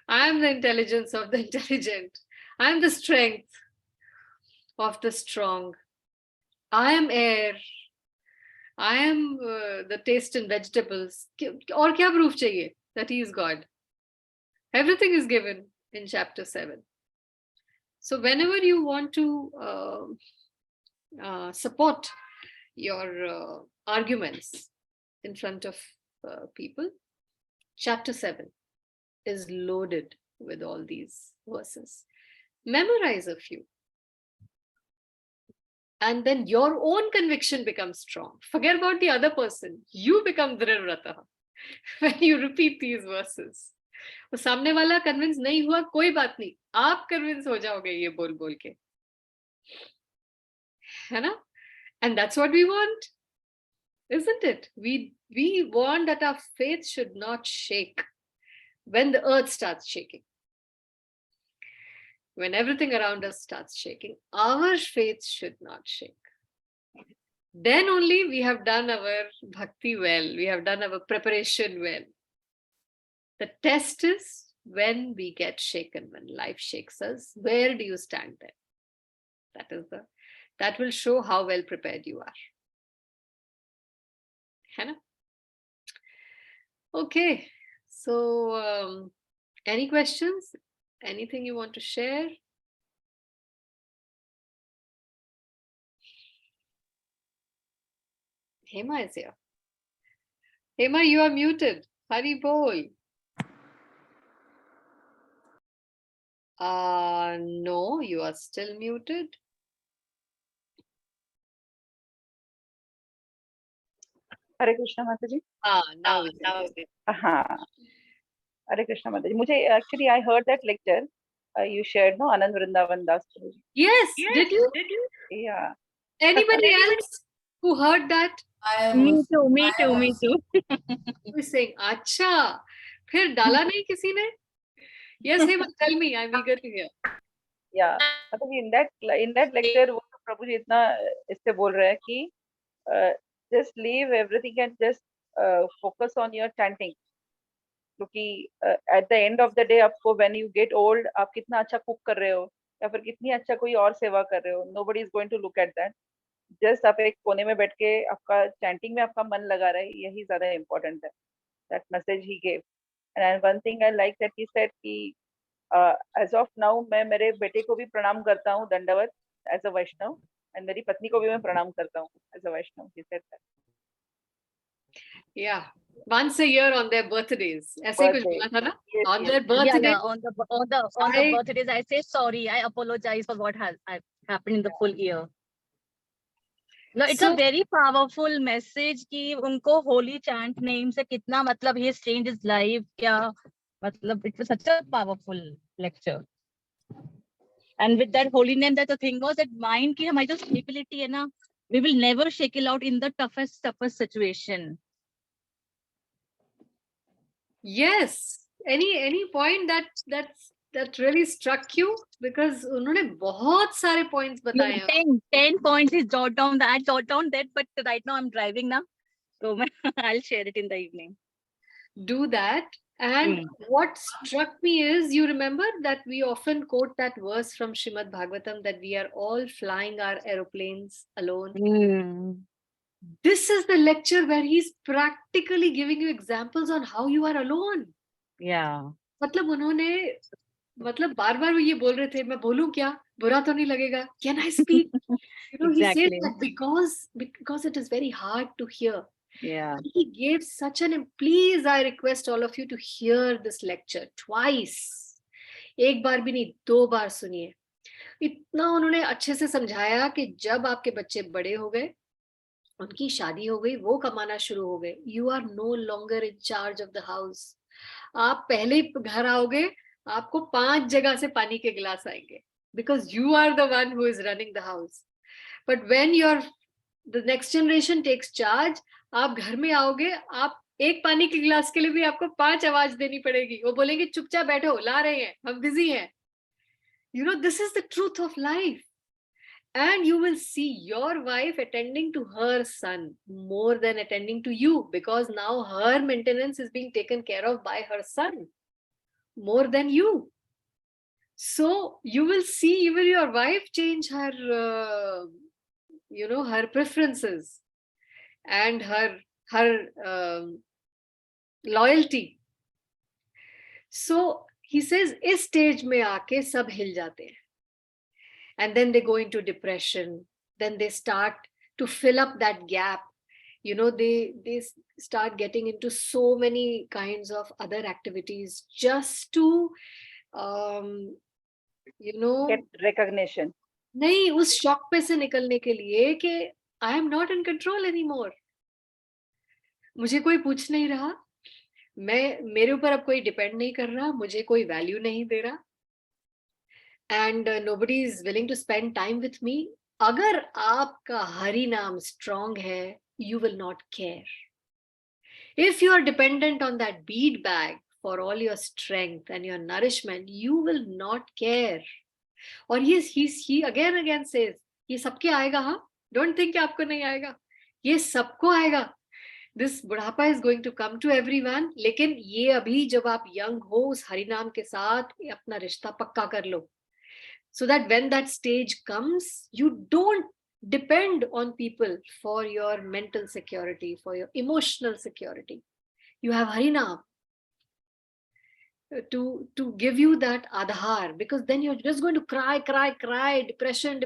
I am the intelligence of the intelligent. I am the strength of the strong. I am air. I am the taste in vegetables. Aur kya proof chahiye that he is God? Everything is given in chapter 7. So whenever you want to support your arguments in front of people, chapter 7 is loaded with all these verses. Memorize a few. And then your own conviction becomes strong. Forget about the other person. You become Dridvrata when you repeat these verses. वो सामने वाला convince नहीं हुआ, कोई बात नहीं, आप convince हो जाओगे ये बोल बोल के, है ना? And that's what we want, isn't it? We want that our faith should not shake when the earth starts shaking. When everything around us starts shaking, our faith should not shake. Then only we have done our bhakti well, we have done our preparation well. The test is when we get shaken, when life shakes us, where do you stand then? That will show how well prepared you are. Hannah? Okay, so any questions? Anything you want to share? Hema is here. Hema, you are muted. Hari bol. No, you are still muted. हरे कृष्णा माता जी. Now हाँ, हरे कृष्णा माता जी. मुझे actually I heard that lecture you shared, no, Anand Vrindavan Das Guru ji. Yes, did you? Yeah. Anybody else who heard that? Me too. Who is saying, अच्छा, फिर डाला नहीं किसी ने? Yes, Hema, tell me, I'm eager to hear. Yeah, मतलब in that lecture वो तो प्रभु जी इतना इससे बोल रहे हैं कि just leave everything and just focus on your chanting. क्योंकि at the end of the day आपको when you get old आप कितना अच्छा कुक कर रहे हो या फिर कितनी अच्छा कोई और सेवा कर रहे हो, nobody is going to look at that. Just आप एक कोने में बैठ के आपका chanting में आपका मन लगा रहा है, यही ज़्यादा important है. That message he gave. And one thing I like that he said कि as of now मैं मेरे बेटे को भी प्रणाम करता हूँ दंडवत as a Vaishnav, and मेरी पत्नी को भी मैं प्रणाम करता हूँ as a Vaishnav. He said that. Yeah, once a year on their birthdays. ऐसे ही कुछ बोला था ना? Yes, On yes. their birthday. On the birthdays, I say sorry. I apologize for what has happened in the full year. No, it's a very powerful message कि उनको holy chant name से कितना मतलब he has changed his life क्या मतलब it was such a powerful lecture. And with that holy name, that the thing was that mind की हमारी जो stability है ना, we will never shake it out in the toughest situation. Yes. Any point that really struck you? Because उन्होंने बहुत सारे points बताए हैं. 10 points is jot down that, I jot down that, but right now I'm driving now, so I'll share it in the evening. Do that. And what struck me is, you remember that we often quote that verse from Srimad Bhagavatam that we are all flying our aeroplanes alone. This is the lecture where he's practically giving you examples on how you are alone. Yeah. मतलब उन्होंने बार बार वो ये बोल रहे थे, मैं बोलूं क्या, बुरा तो नहीं लगेगा, can I speak? You know, Exactly. he says that because it is very hard to hear. Yeah. He gave such please, I request all of you to hear this lecture twice. एक बार भी नहीं, 2 बार सुनिए. इतना उन्होंने अच्छे से समझाया कि जब आपके बच्चे बड़े हो गए, उनकी शादी हो गई, वो कमाना शुरू हो गए, you are no longer in charge of the house. आप पहले घर आओगे, आपको 5 जगह से पानी के गिलास आएंगे, because you are the one who is running the house. But when the next generation takes charge, आप घर में आओगे, आप एक पानी के गिलास के लिए भी आपको 5 आवाज देनी पड़ेगी. वो बोलेंगे चुपचाप बैठो, ला रहे हैं, हम बिजी हैं. You know, this is the truth of life. And you will see your wife attending to her son more than attending to you, because now her maintenance is being taken care of by her son more than you. So you will see even your wife change her, her preferences and her loyalty. So he says, इस stage में आके सब हिल जाते हैं. And then they go into depression. Then they start to fill up that gap. You know, they start getting into so many kinds of other activities just to, get recognition. नहीं, उस shock पे से निकलने के लिए कि I am not in control any more, मुझे कोई पूछ नहीं रहा, मेरे ऊपर अब कोई डिपेंड नहीं कर रहा, मुझे कोई वैल्यू नहीं दे रहा, and nobody is willing to spend time with me. अगर आपका हरि नाम स्ट्रांग है, you will not care. If you are dependent on that bead bag for all your strength and your nourishment, you will not care. और he again says, ये सबके आएगा, हाँ, don't think कि आपको नहीं आएगा, ये सबको आएगा. This बुढ़ापा is going to come to everyone. लेकिन ये अभी जब आप यंग हो, उस हरि नाम के साथ अपना रिश्ता पक्का कर लो, so that when that stage comes, you don't depend on people for your mental security, for your emotional security. You have Harinam to give you that adhar, because then you're just going to cry, depression,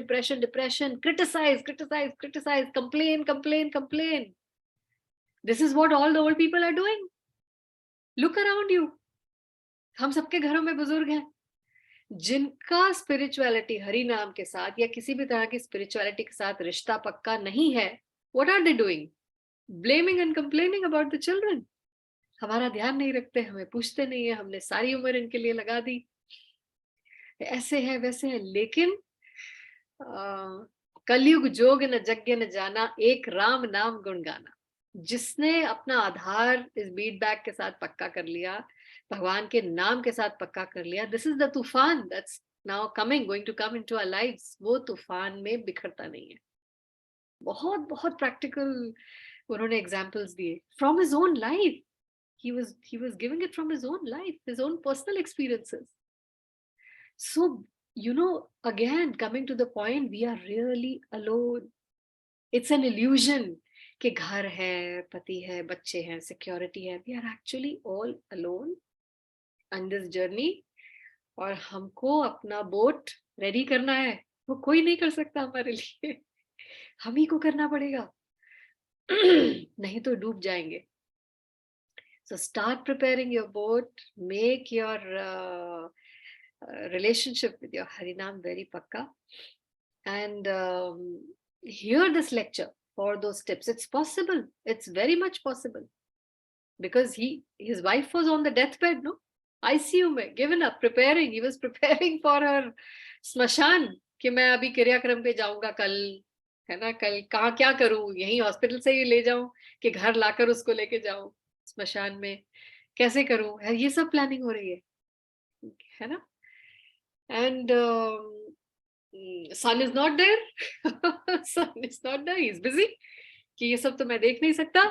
criticize, complain. This is what all the old people are doing. Look around you. हम सबके घरों में बुजुर्ग हैं जिनका spirituality Hari नाम के साथ या किसी भी तरह की स्पिरिचुअलिटी के साथ रिश्ता पक्का नहीं है. What are they doing? Blaming and complaining about the children. हमारा ध्यान नहीं रखते, हमें पूछते नहीं है, हमने सारी उम्र इनके लिए लगा दी, ऐसे है वैसे है. लेकिन कलयुग जोग न यज्ञ न जाना, एक राम नाम गुण गाना. जिसने अपना आधार इस बीट बैग के साथ पक्का कर लिया, भगवान के नाम के साथ पक्का कर लिया, दिस इज द तूफान that's now going to come into our lives. वो तूफान में बिखरता नहीं है. बहुत बहुत प्रैक्टिकल उन्होंने एग्जांपल्स दिए from his own life. He was giving it from his own life, his own personal experiences. So, again, coming to the point, we are really alone. It's an illusion कि घर है, पति है, बच्चे हैं, security है. We are actually all alone on this journey. और हमको अपना बोट रेडी करना है. वो कोई नहीं कर सकता हमारे लिए, हम ही को करना पड़ेगा. नहीं तो डूब जाएंगे. So start preparing your boat, make your relationship with your Harinam very pakka, and hear this lecture for those tips. It's possible. It's very much possible. Because his wife was on the deathbed, no? ICU में, given up, preparing. He was preparing for her smashan, कि मैं अभी क्रियाक्रम पे जाऊंगा कल, है ना, कल कहाँ क्या करूं, यहीं हॉस्पिटल से ही ले जाऊं कि घर लाकर उसको लेके जाऊं स्मशान में, कैसे करूं, ये सब प्लानिंग हो रही है ना. And sun is not there, sun is not there, he is busy कि ये सब तो मैं देख नहीं सकता.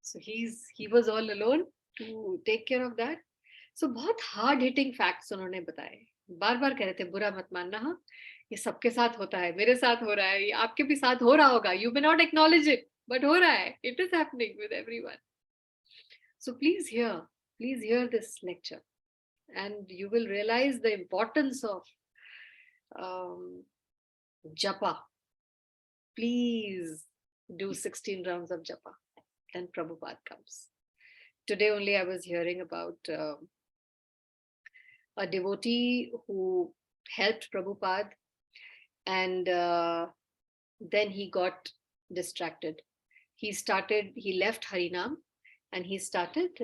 So he was all alone to take care of that. सो बहुत हार्ड हिटिंग फैक्ट्स उन्होंने बताए. बार बार कह रहे थे बुरा मत मानना, हाँ, ये सबके साथ होता है, मेरे साथ हो रहा है, ये आपके भी साथ हो रहा होगा. You may not acknowledge it, but हो रहा है. It is happening with everyone. So please hear this lecture, and you will realize the importance of japa. Please do 16 rounds of japa. Then Prabhupada comes. Today only I was hearing about a devotee who helped Prabhupada, and then he got distracted. He left Harinam and he started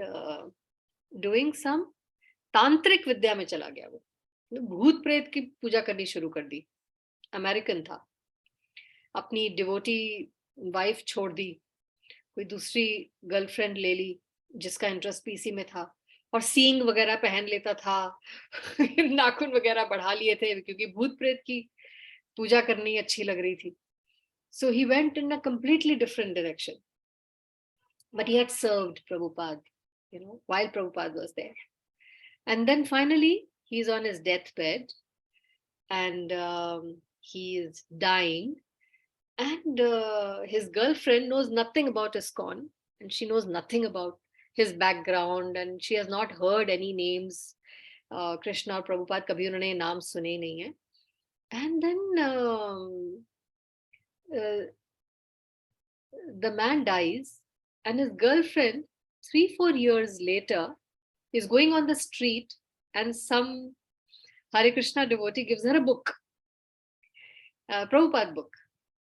doing some तांत्रिक विद्या में चला गया. वो भूत प्रेत की पूजा करनी शुरू कर दी. अमेरिकन था, अपनी डिवोटी वाइफ छोड़ दी, कोई दूसरी गर्लफ्रेंड ले ली जिसका इंटरेस्ट पीसी में था, और सींग वगैरह पहन लेता था, नाखून वगैरह बढ़ा लिए थे क्योंकि भूत प्रेत की पूजा करनी अच्छी लग रही थी. So he went in a completely different direction. But he had served Prabhupada, while Prabhupada was there. And then finally, he's on his deathbed, and he is dying. And his girlfriend knows nothing about ISKCON, and she knows nothing about his background, and she has not heard any names. Krishna or Prabhupada, kabhi unhone naam sune nahi hai. And then the man dies, and his girlfriend 3-4 years later is going on the street, and some Hare Krishna devotee gives her a book. Prabhupada book.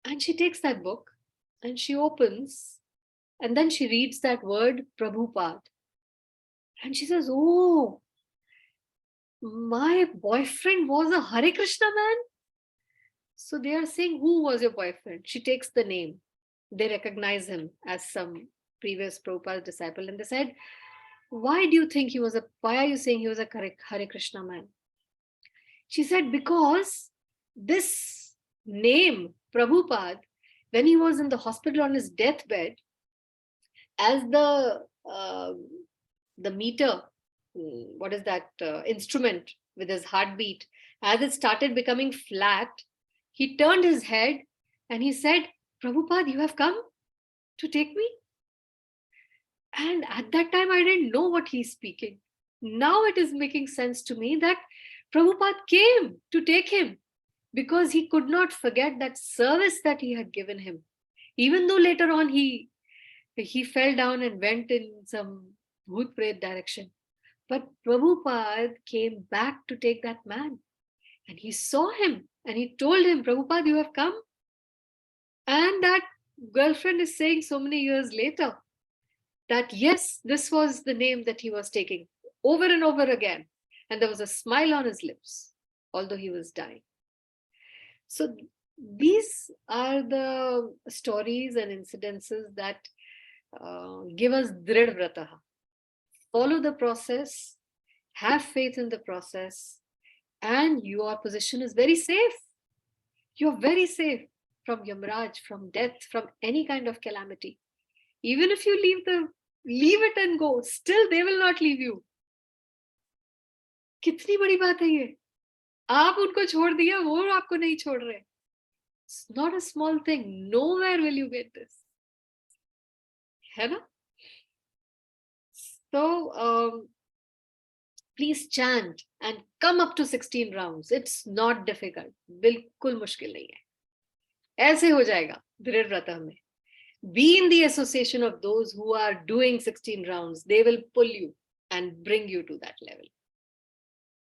And she takes that book and she opens and then she reads that word Prabhupada. And she says, oh, my boyfriend was a Hare Krishna man. So they are saying, who was your boyfriend? She takes the name. They recognize him as some previous Prabhupada disciple. And they said, why do you think why are you saying he was a Hare Krishna man? She said, because this name, Prabhupada, when he was in the hospital on his deathbed, as the meter, what is that instrument with his heartbeat, as it started becoming flat, he turned his head and he said, Prabhupada, you have come to take me? And at that time, I didn't know what he's speaking. Now it is making sense to me that Prabhupada came to take him because he could not forget that service that he had given him. Even though later on he fell down and went in some Bhoot Pret direction. But Prabhupada came back to take that man. And he saw him and he told him, Prabhupada, you have come? And that girlfriend is saying so many years later that yes, this was the name that he was taking over and over again. And there was a smile on his lips, although he was dying. So these are the stories and incidences that give us Drid Vrataha. Follow the process, have faith in the process, and your position is very safe. You're very safe from Yamraj, from death, from any kind of calamity. Even if you leave it and go, still they will not leave you. कितनी बड़ी बात है ये? आप उनको छोड़ दिया, वो आपको नहीं छोड़ रहे. It's not a small thing. Nowhere will you get this. है ना? So please chant and come up to 16 rounds. It's not difficult. बिल्कुल मुश्किल नहीं है. ऐसे हो जाएगा दृढ़ व्रत में. Be in the association of those who are doing 16 rounds. They will pull you and bring you to that level.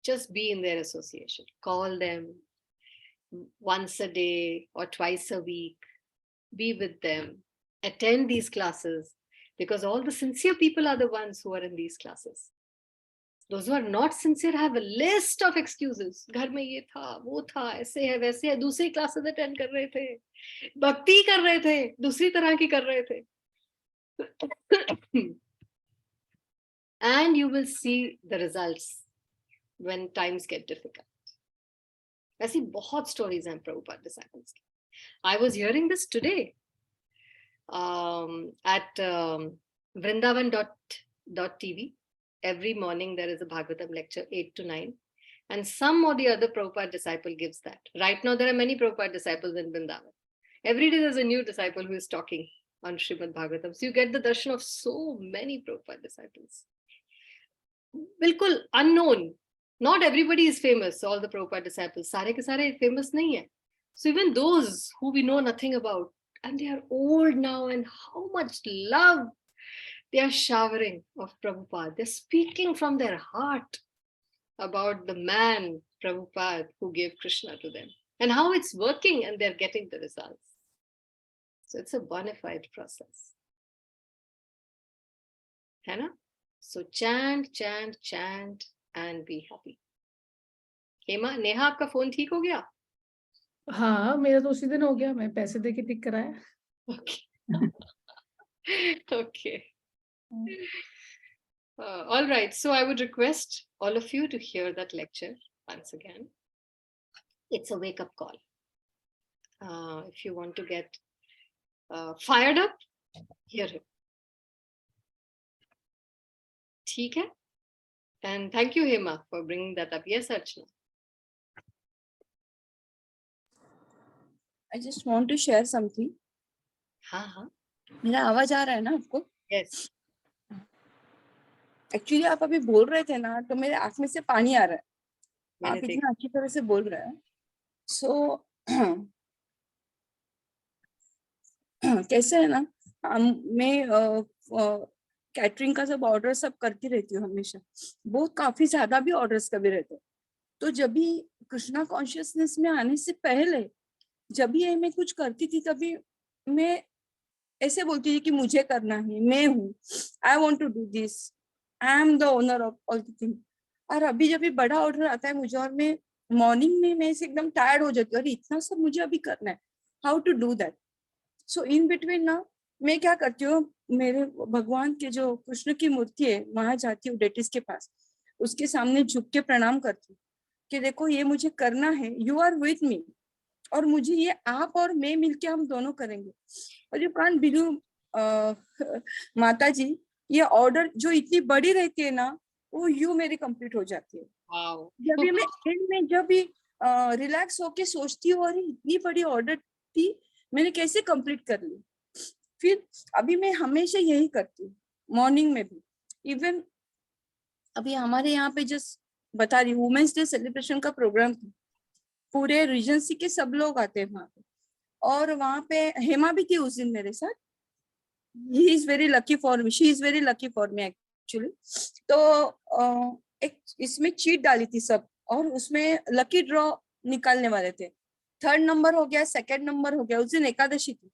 Just be in their association. Call them once a day or twice a week. Be with them. Attend these classes because all the sincere people are the ones who are in these classes. Those who are not sincere have a list of excuses. घर में ये था, वो था, ऐसे है, वैसे है. दूसरी classes attend कर रहे थे. भक्ति कर रहे थे. दूसरी तरह की कर रहे थे. And you will see the results when times get difficult. ऐसी बहुत stories हैं Prabhupada disciples की. I was hearing this today at Vrindavan.tv. Every morning there is a Bhagavatam lecture, 8 to 9. And some or the other Prabhupada disciple gives that. Right now there are many Prabhupada disciples in Vrindavan. Every day there's a new disciple who is talking on Srimad Bhagavatam. So you get the darshan of so many Prabhupada disciples. Bilkul unknown. Not everybody is famous, all the Prabhupada disciples. Sare ke sare famous nahi hai. So even those who we know nothing about, and they are old now, and how much love they are showering of Prabhupada. They're speaking from their heart about the man, Prabhupada, who gave Krishna to them, and how it's working, and they're getting the results. So it's a bona fide process. है ना? So chant, chant, chant, and be happy. Hema, Neha आपका phone ठीक हो गया? हाँ, मेरा तो उसी दिन हो गया. मैं पैसे दे के ठीक कराया. Okay. Okay. All right. So I would request all of you to hear that lecture once again. It's a wake-up call. If you want to get fired up, hear him. ठीक है? And thank you, Hema, for bringing that up. Yes, Archana. I just want to share something. हाँ हाँ. मेरा आवाज आ रहा है ना आपको? Yes. एक्चुअली आप अभी बोल रहे थे ना, तो मेरे आंख में से पानी आ रहा है. मैंने आप इतना अच्छी तरह से बोल रहे हैं. सो कैसे है ना, मैं कैटरिंग का सब ऑर्डर सब करती रहती हूँ हमेशा. बहुत काफी ज्यादा भी ऑर्डर्स कभी रहते. तो जब भी कृष्णा कॉन्शियसनेस में आने से पहले जब भी मैं कुछ करती थी तभी मैं ऐसे बोलती थी कि मुझे करना है, मैं हूँ, I want to do this, I am the owner of all the thing. और अभी जब भी बड़ा ऑर्डर आता है मुझे और मैं मॉर्निंग में मैं ऐसे एकदम टायर्ड हो जाती हूँ, अरे इतना सब मुझे अभी करना है, how to do that. So in between ना मैं क्या करती हूँ, मेरे भगवान के जो कृष्ण की मूर्ति है वहां जाती हूँ डेटिस के पास, उसके सामने झुक के प्रणाम करती हूँ कि देखो ये मुझे करना है, यू आर विथ मी, और मुझे ये आप और मैं मिलके हम दोनों करेंगे। और यू कांट बिलीव माता जी, ये ऑर्डर जो इतनी बड़ी रहती है ना वो यू मेरी कंप्लीट हो जाती है। Wow. जब भी मैं एंड में जब भी रिलैक्स होके सोचती हूँ अरे इतनी बड़ी ऑर्डर थी, मैंने कैसे कंप्लीट कर ली। फिर अभी मैं हमेशा यही करती हूँ, मॉर्निंग में भी। इवन अभी हमारे यहाँ पे जस्ट बता रही हूँ, वुमेन्स डे सेलिब्रेशन का प्रोग्राम था, पूरे रीजेंसी के सब लोग आते हैं वहाँ पे, और वहाँ पे हेमा भी थी उस दिन मेरे साथ। He is very lucky for me, she is very lucky for me actually. तो एक इसमें चीट डाली थी सब, और उसमें लकी ड्रॉ निकालने वाले थे, 3rd नंबर हो गया, 2nd नंबर हो गया, उस दिन एकादशी थी।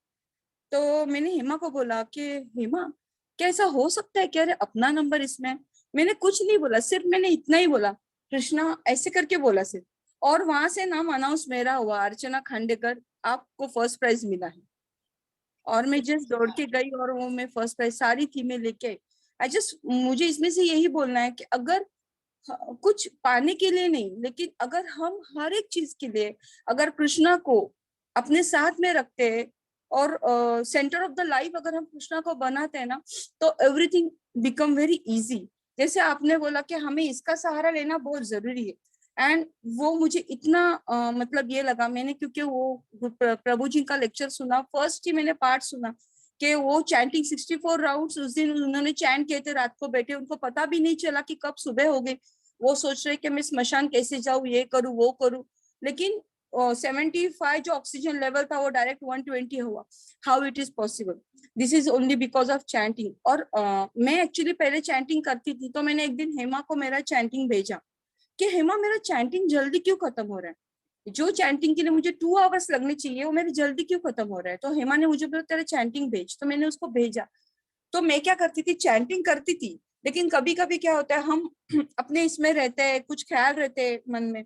तो मैंने हेमा को बोला कि हेमा क्या ऐसा हो सकता है कि अरे अपना नंबर इसमें, मैंने कुछ नहीं बोला, सिर्फ मैंने इतना ही बोला कृष्णा ऐसे करके बोला सिर्फ, और वहां से नाम अनाउंस मेरा हुआ, अर्चना खांडेकर आपको फर्स्ट प्राइज मिला है। और मैं जस्ट दौड़ के गई और वो मैं फर्स्ट प्राइज सारी थी मैं लेके आई। आई जस्ट, मुझे इसमें से यही बोलना है कि अगर कुछ पाने के लिए नहीं, लेकिन अगर हम हर एक चीज के लिए अगर कृष्णा को अपने साथ में रखते हैं और सेंटर ऑफ द लाइफ अगर हम कृष्णा को बनाते हैं ना, तो एवरीथिंग बिकम वेरी इजी। जैसे आपने बोला कि हमें इसका सहारा लेना बहुत जरूरी है, एंड वो मुझे इतना मतलब ये लगा मैंने, क्योंकि वो प्रभु जी का लेक्चर सुना, फर्स्ट ही मैंने पार्ट सुना कि वो चैंटिंग 64 राउंड्स उस दिन उन्होंने चैंट किए थे, रात को बैठे, उनको पता भी नहीं चला कि कब सुबह हो गई। वो सोच रहे कि मैं स्मशान कैसे जाऊं, ये करूं वो करूं, लेकिन 75 जो ऑक्सीजन लेवल था वो डायरेक्ट 120 हुआ। How it is possible, this is only because of chanting. और मैं एक्चुअली पहले चैंटिंग करती थी, तो मैंने एक दिन हेमा को मेरा चैंटिंग भेजा कि हेमा मेरा चैंटिंग जल्दी क्यों खत्म हो रहा है, जो चैंटिंग के लिए मुझे 2 आवर्स लगने चाहिए वो मेरे जल्दी क्यों खत्म हो रहा है। तो हेमा ने मुझे बोला तेरा चैंटिंग भेज, तो मैंने उसको भेजा। तो मैं क्या करती थी, चैंटिंग करती थी, लेकिन कभी कभी क्या होता है हम अपने इसमें रहते हैं, कुछ ख्याल रहते हैं मन में,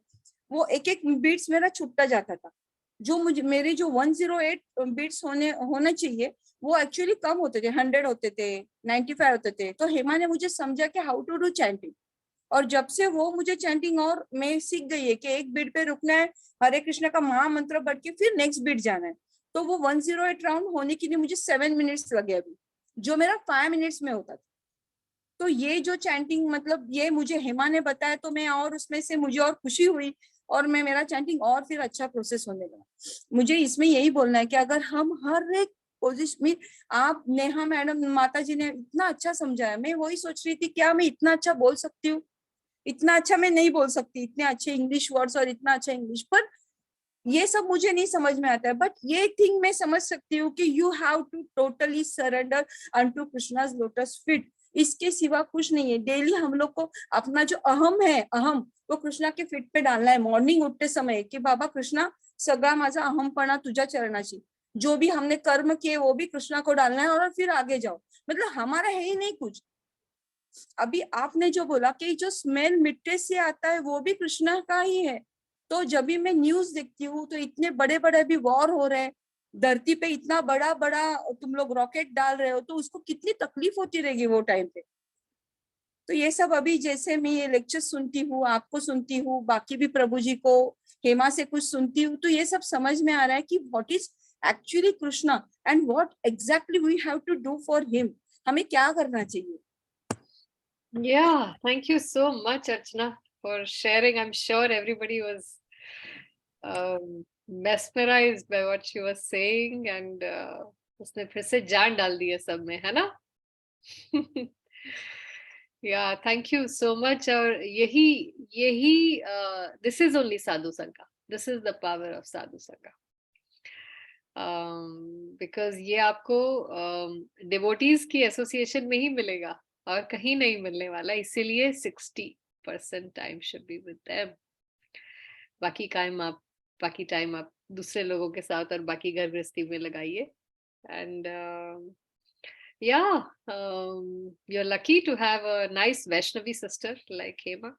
वो एक एक बीट्स मेरा छुपता जाता था। जो मुझे मेरे जो 108 बीट्स होना चाहिए वो एक्चुअली कम होते थे, 100 होते थे, 95 होते थे। तो हेमा ने मुझे समझा कि हाउ टू डू चैंटिंग, और जब से वो मुझे चैंटिंग, और मैं सीख गई है कि एक बीट पे रुकना है, हरे कृष्ण का महामंत्र बढ़ के फिर नेक्स्ट बीट जाना है। तो वो 108 राउंड होने के लिए मुझे 7 मिनट्स लगे अभी, जो मेरा 5 मिनट्स में होता था। तो ये जो चैंटिंग मतलब ये मुझे हेमा ने बताया, तो मैं और उसमें से मुझे और खुशी हुई, और मैं मेरा चैंटिंग और फिर अच्छा प्रोसेस होने लगा। मुझे इसमें यही बोलना है कि अगर हम हर एक पोजिशन में, आप नेहा मैडम माता जी ने इतना अच्छा समझाया, मैं वही सोच रही थी क्या मैं इतना अच्छा बोल सकती हूँ, इतना अच्छा मैं नहीं बोल सकती, इतने अच्छे इंग्लिश वर्ड्स और इतना अच्छा इंग्लिश, पर ये सब मुझे नहीं समझ में आता है। बट ये थिंग मैं समझ सकती हूँ कि you have to totally surrender unto Krishna's lotus feet, इसके सिवा कुछ नहीं है। डेली हम लोग को अपना जो अहम है, अहम वो कृष्णा के फीट पे डालना है मॉर्निंग उठते समय, कि बाबा कृष्णा सगळा माझा अहमपणा तुझ्या चरणाची, जो भी हमने कर्म किए वो भी कृष्णा को डालना है और फिर आगे जाओ। मतलब हमारा है ही नहीं कुछ। अभी आपने जो बोला कि जो स्मेल मिट्टी से आता है वो भी कृष्णा का ही है। तो जब भी मैं न्यूज देखती हूँ तो इतने बड़े बड़े अभी वॉर हो रहे हैं धरती पे, इतना बड़ा बड़ा तुम लोग रॉकेट डाल रहे हो, तो उसको कितनी तकलीफ होती रहेगी वो टाइम पे। तो ये सब अभी जैसे मैं ये लेक्चर सुनती हूँ, आपको सुनती हूँ, बाकी भी प्रभु जी को, हेमा से कुछ सुनती हूँ, तो ये सब समझ में आ रहा है कि what is actually Krishna and what exactly we have to do for him, हमें क्या करना चाहिए। Yeah, thank you so much, Archana, for sharing. I'm sure everybody was mesmerized by what she was saying, and उसने फिर से जान डाल दी है सब में, है ना? Yeah, thank you so much. और यही this is only sadhu sangha. This is the power of sadhu sangha. Because ये आपको devotees की association में ही मिलेगा और कहीं नहीं मिलने वाला, इसीलिए 60% time should be with them. बाकी टाइम आप दूसरे लोगों के साथ और बाकी घर गृहस्थी में लगाइए. And yeah, you're lucky to have a nice Vaishnavi sister like Hema.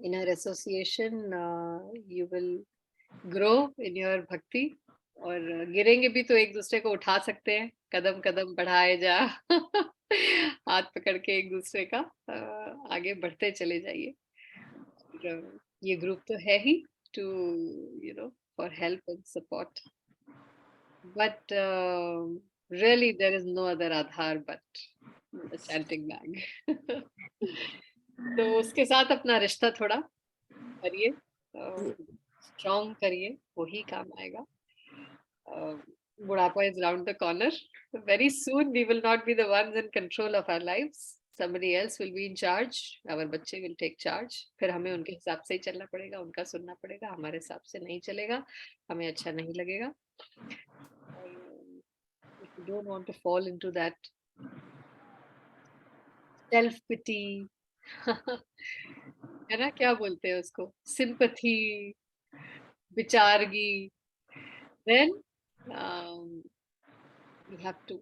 In her association, you will grow in your bhakti. और गिरेंगे भी तो एक दूसरे को उठा सकते हैं, कदम कदम बढ़ाए जा. हाथ पकड़ के एक दूसरे का आगे बढ़ते चले जाइए. ये ग्रुप तो है ही to, you know, for help and support. But really there is no other Aadhaar but the chanting bag. तो उसके साथ अपना रिश्ता थोड़ा करिए, स्ट्रॉन्ग करिए, वही काम आएगा. बुढ़ापा is round the corner. Very soon we will not be the ones in control of our lives. Somebody else will be in charge. Our बच्चे will take charge. फिर हमें उनके हिसाब से ही चलना पड़ेगा, उनका सुनना पड़ेगा. हमारे हिसाब से नहीं चलेगा, हमें अच्छा नहीं लगेगा. If you don't want to fall into that self pity, है ना, क्या बोलते हैं उसको, sympathy, विचारगी, then you have to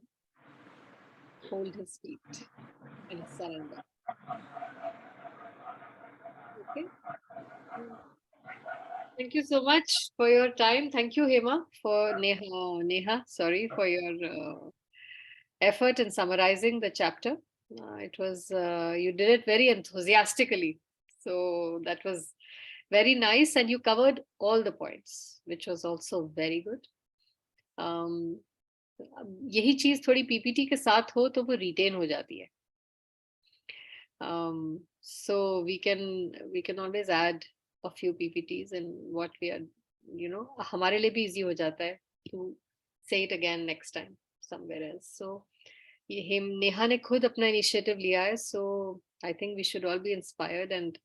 hold his feet and surrender. Okay. Thank you so much for your time. Thank you, Hema, for Neha, sorry, for your effort in summarizing the chapter. It was, you did it very enthusiastically. So that was very nice. And you covered all the points, which was also very good. यही चीज थोड़ी PPT के साथ हो तो वो retain हो जाती है. So we can always add a few PPTs in what we are, you know, हमारे लिए भी easy हो जाता है to say it again next time somewhere else. So ये नेहा ने खुद अपना initiative लिया है, so I think we should all be inspired and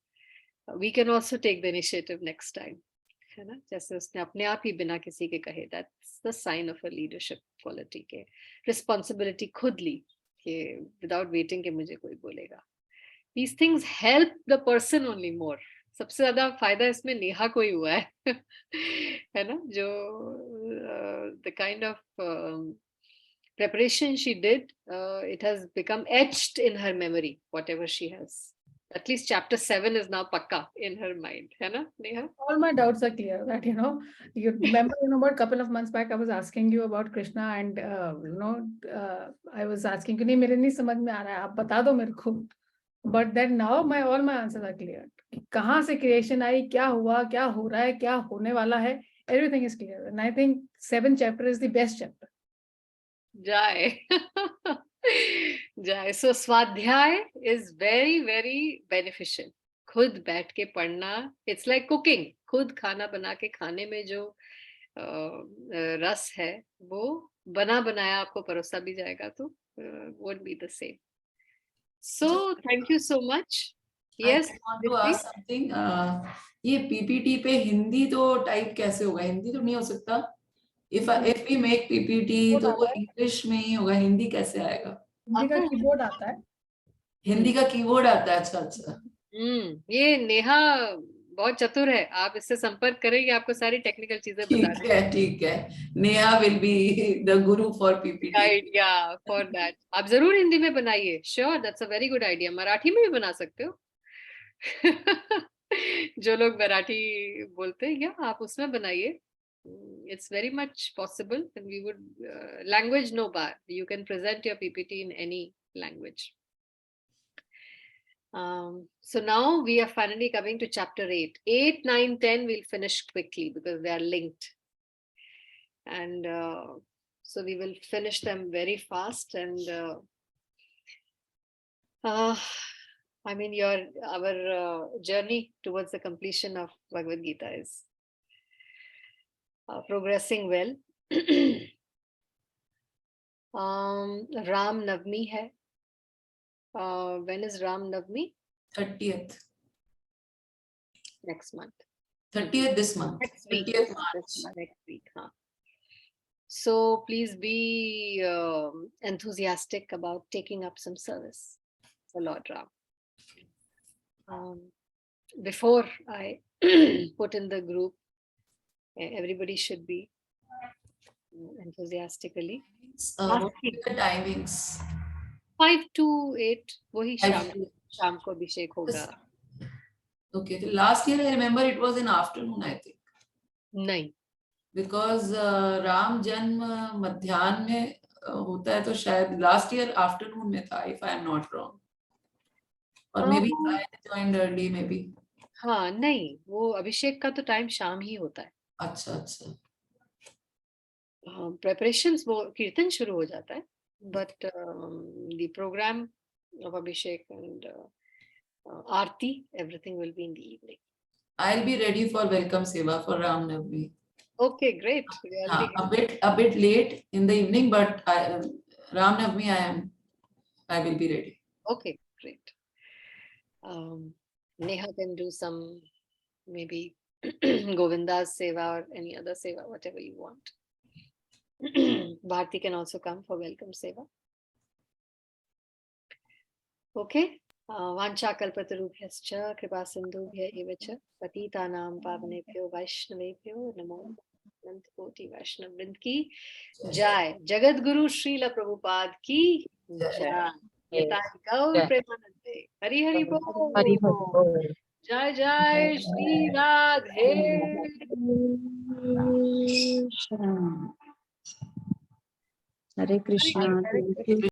we can also take the initiative next time. है ना, जैसे उसने अपने आप ही बिना किसी के कहे, that's the sign of a leadership quality के responsibility खुद ली कि without waiting कि मुझे कोई बोलेगा. These things help the person only more. सबसे ज्यादा फायदा इसमें नेहा को ही हुआ है. है ना, जो the kind of preparation she did, it has become etched in her memory, whatever she has. At least chapter 7 is now pakka in her mind. है ना, Neha? All my doubts are clear. That you remember, about a couple of months back, I was asking you about Krishna, and I was asking, नहीं मेरे नहीं समझ में आ रहा है, आप बता दो मेरे को. But then now all my answers are clear. कहाँ से creation आई, क्या हुआ, क्या हो रहा है, क्या होने वाला है, everything is clear. And I think 7th chapter is the best chapter. Jai. Jai. So Swadhyay is very, very beneficial. खुद बैठ के पढ़ना, it's like cooking. खुद खाना बना के खाने में जो रस है, वो बना बनाया आपको परोसा भी जाएगा तो won't be the same. So thank you so much. Yes. I want to ask something. ये PPT पे हिंदी तो टाइप कैसे होगा? हिंदी तो नहीं हो सकता. If we make PPT तो वो इंग्लिश में ही होगा, हिंदी कैसे आएगा? हिंदी का कीबोर्ड आता है. हिंदी का कीबोर्ड आता है. अच्छा. ये नेहा बहुत चतुर है, आप इससे संपर्क करेंगे, आपको सारी टेक्निकल चीजें बता देंगे. ठीक है. Neha will be the guru for PPT. Idea for that. आप जरूर हिंदी में बनाइए. Sure, that's a very good idea. Marathi में भी बना सकते हो. जो लोग मराठी बोलते हैं, या आप उसमें बनाइए. It's very much possible, and we would language no bar. You can present your PPT in any language. So now we are finally coming to chapter 8. 8, 9, 10 we'll finish quickly because they are linked. And so we will finish them very fast. And I mean, our journey towards the completion of Bhagwad Gita is progressing well. Ram Navami hai. When is Ram Navami? 30th. Next month. 30th this month. Next week. 30th March. Next week. Huh? So please be enthusiastic about taking up some service for Lord Ram. Before I put in the group Everybody should be enthusiastically. What are the timings? 5 to 8 वही 5 to 8. शाम को अभिषेक होगा. Okay, the last year I remember it was in afternoon, I think. नहीं, Because Ram जन्म मध्याह्न में होता है, तो शायद last year afternoon में था, if I am not wrong. Or maybe I joined early, maybe. हाँ नहीं, वो अभिषेक का तो टाइम शाम ही होता है. अच्छा अच्छा. Preparations वो कीर्तन शुरू हो जाता है, but the program of Abhishek and Aarti, everything will be in the evening. I'll be ready for welcome seva for Ram Navami. Okay, great. We already A bit late in the evening, but Ram Navami I will be ready. Okay, great. Neha can do some maybe Govinda's seva or any other seva, whatever you want. Bharti can also come for welcome seva. Okay. Vancha kalpatarubhyascha kripa sindhubhya eva cha patitanam pavanebhyo vaishnavebhyo namo Nandikoti Vaishnav Vrind ki jai. Jagat Guru Srila Prabhupada ki jai. Nitai Gaur Premanande. Hari Hari Bol. Jai Jai Shri Radhe. Hare Krishna. Hare Krishna.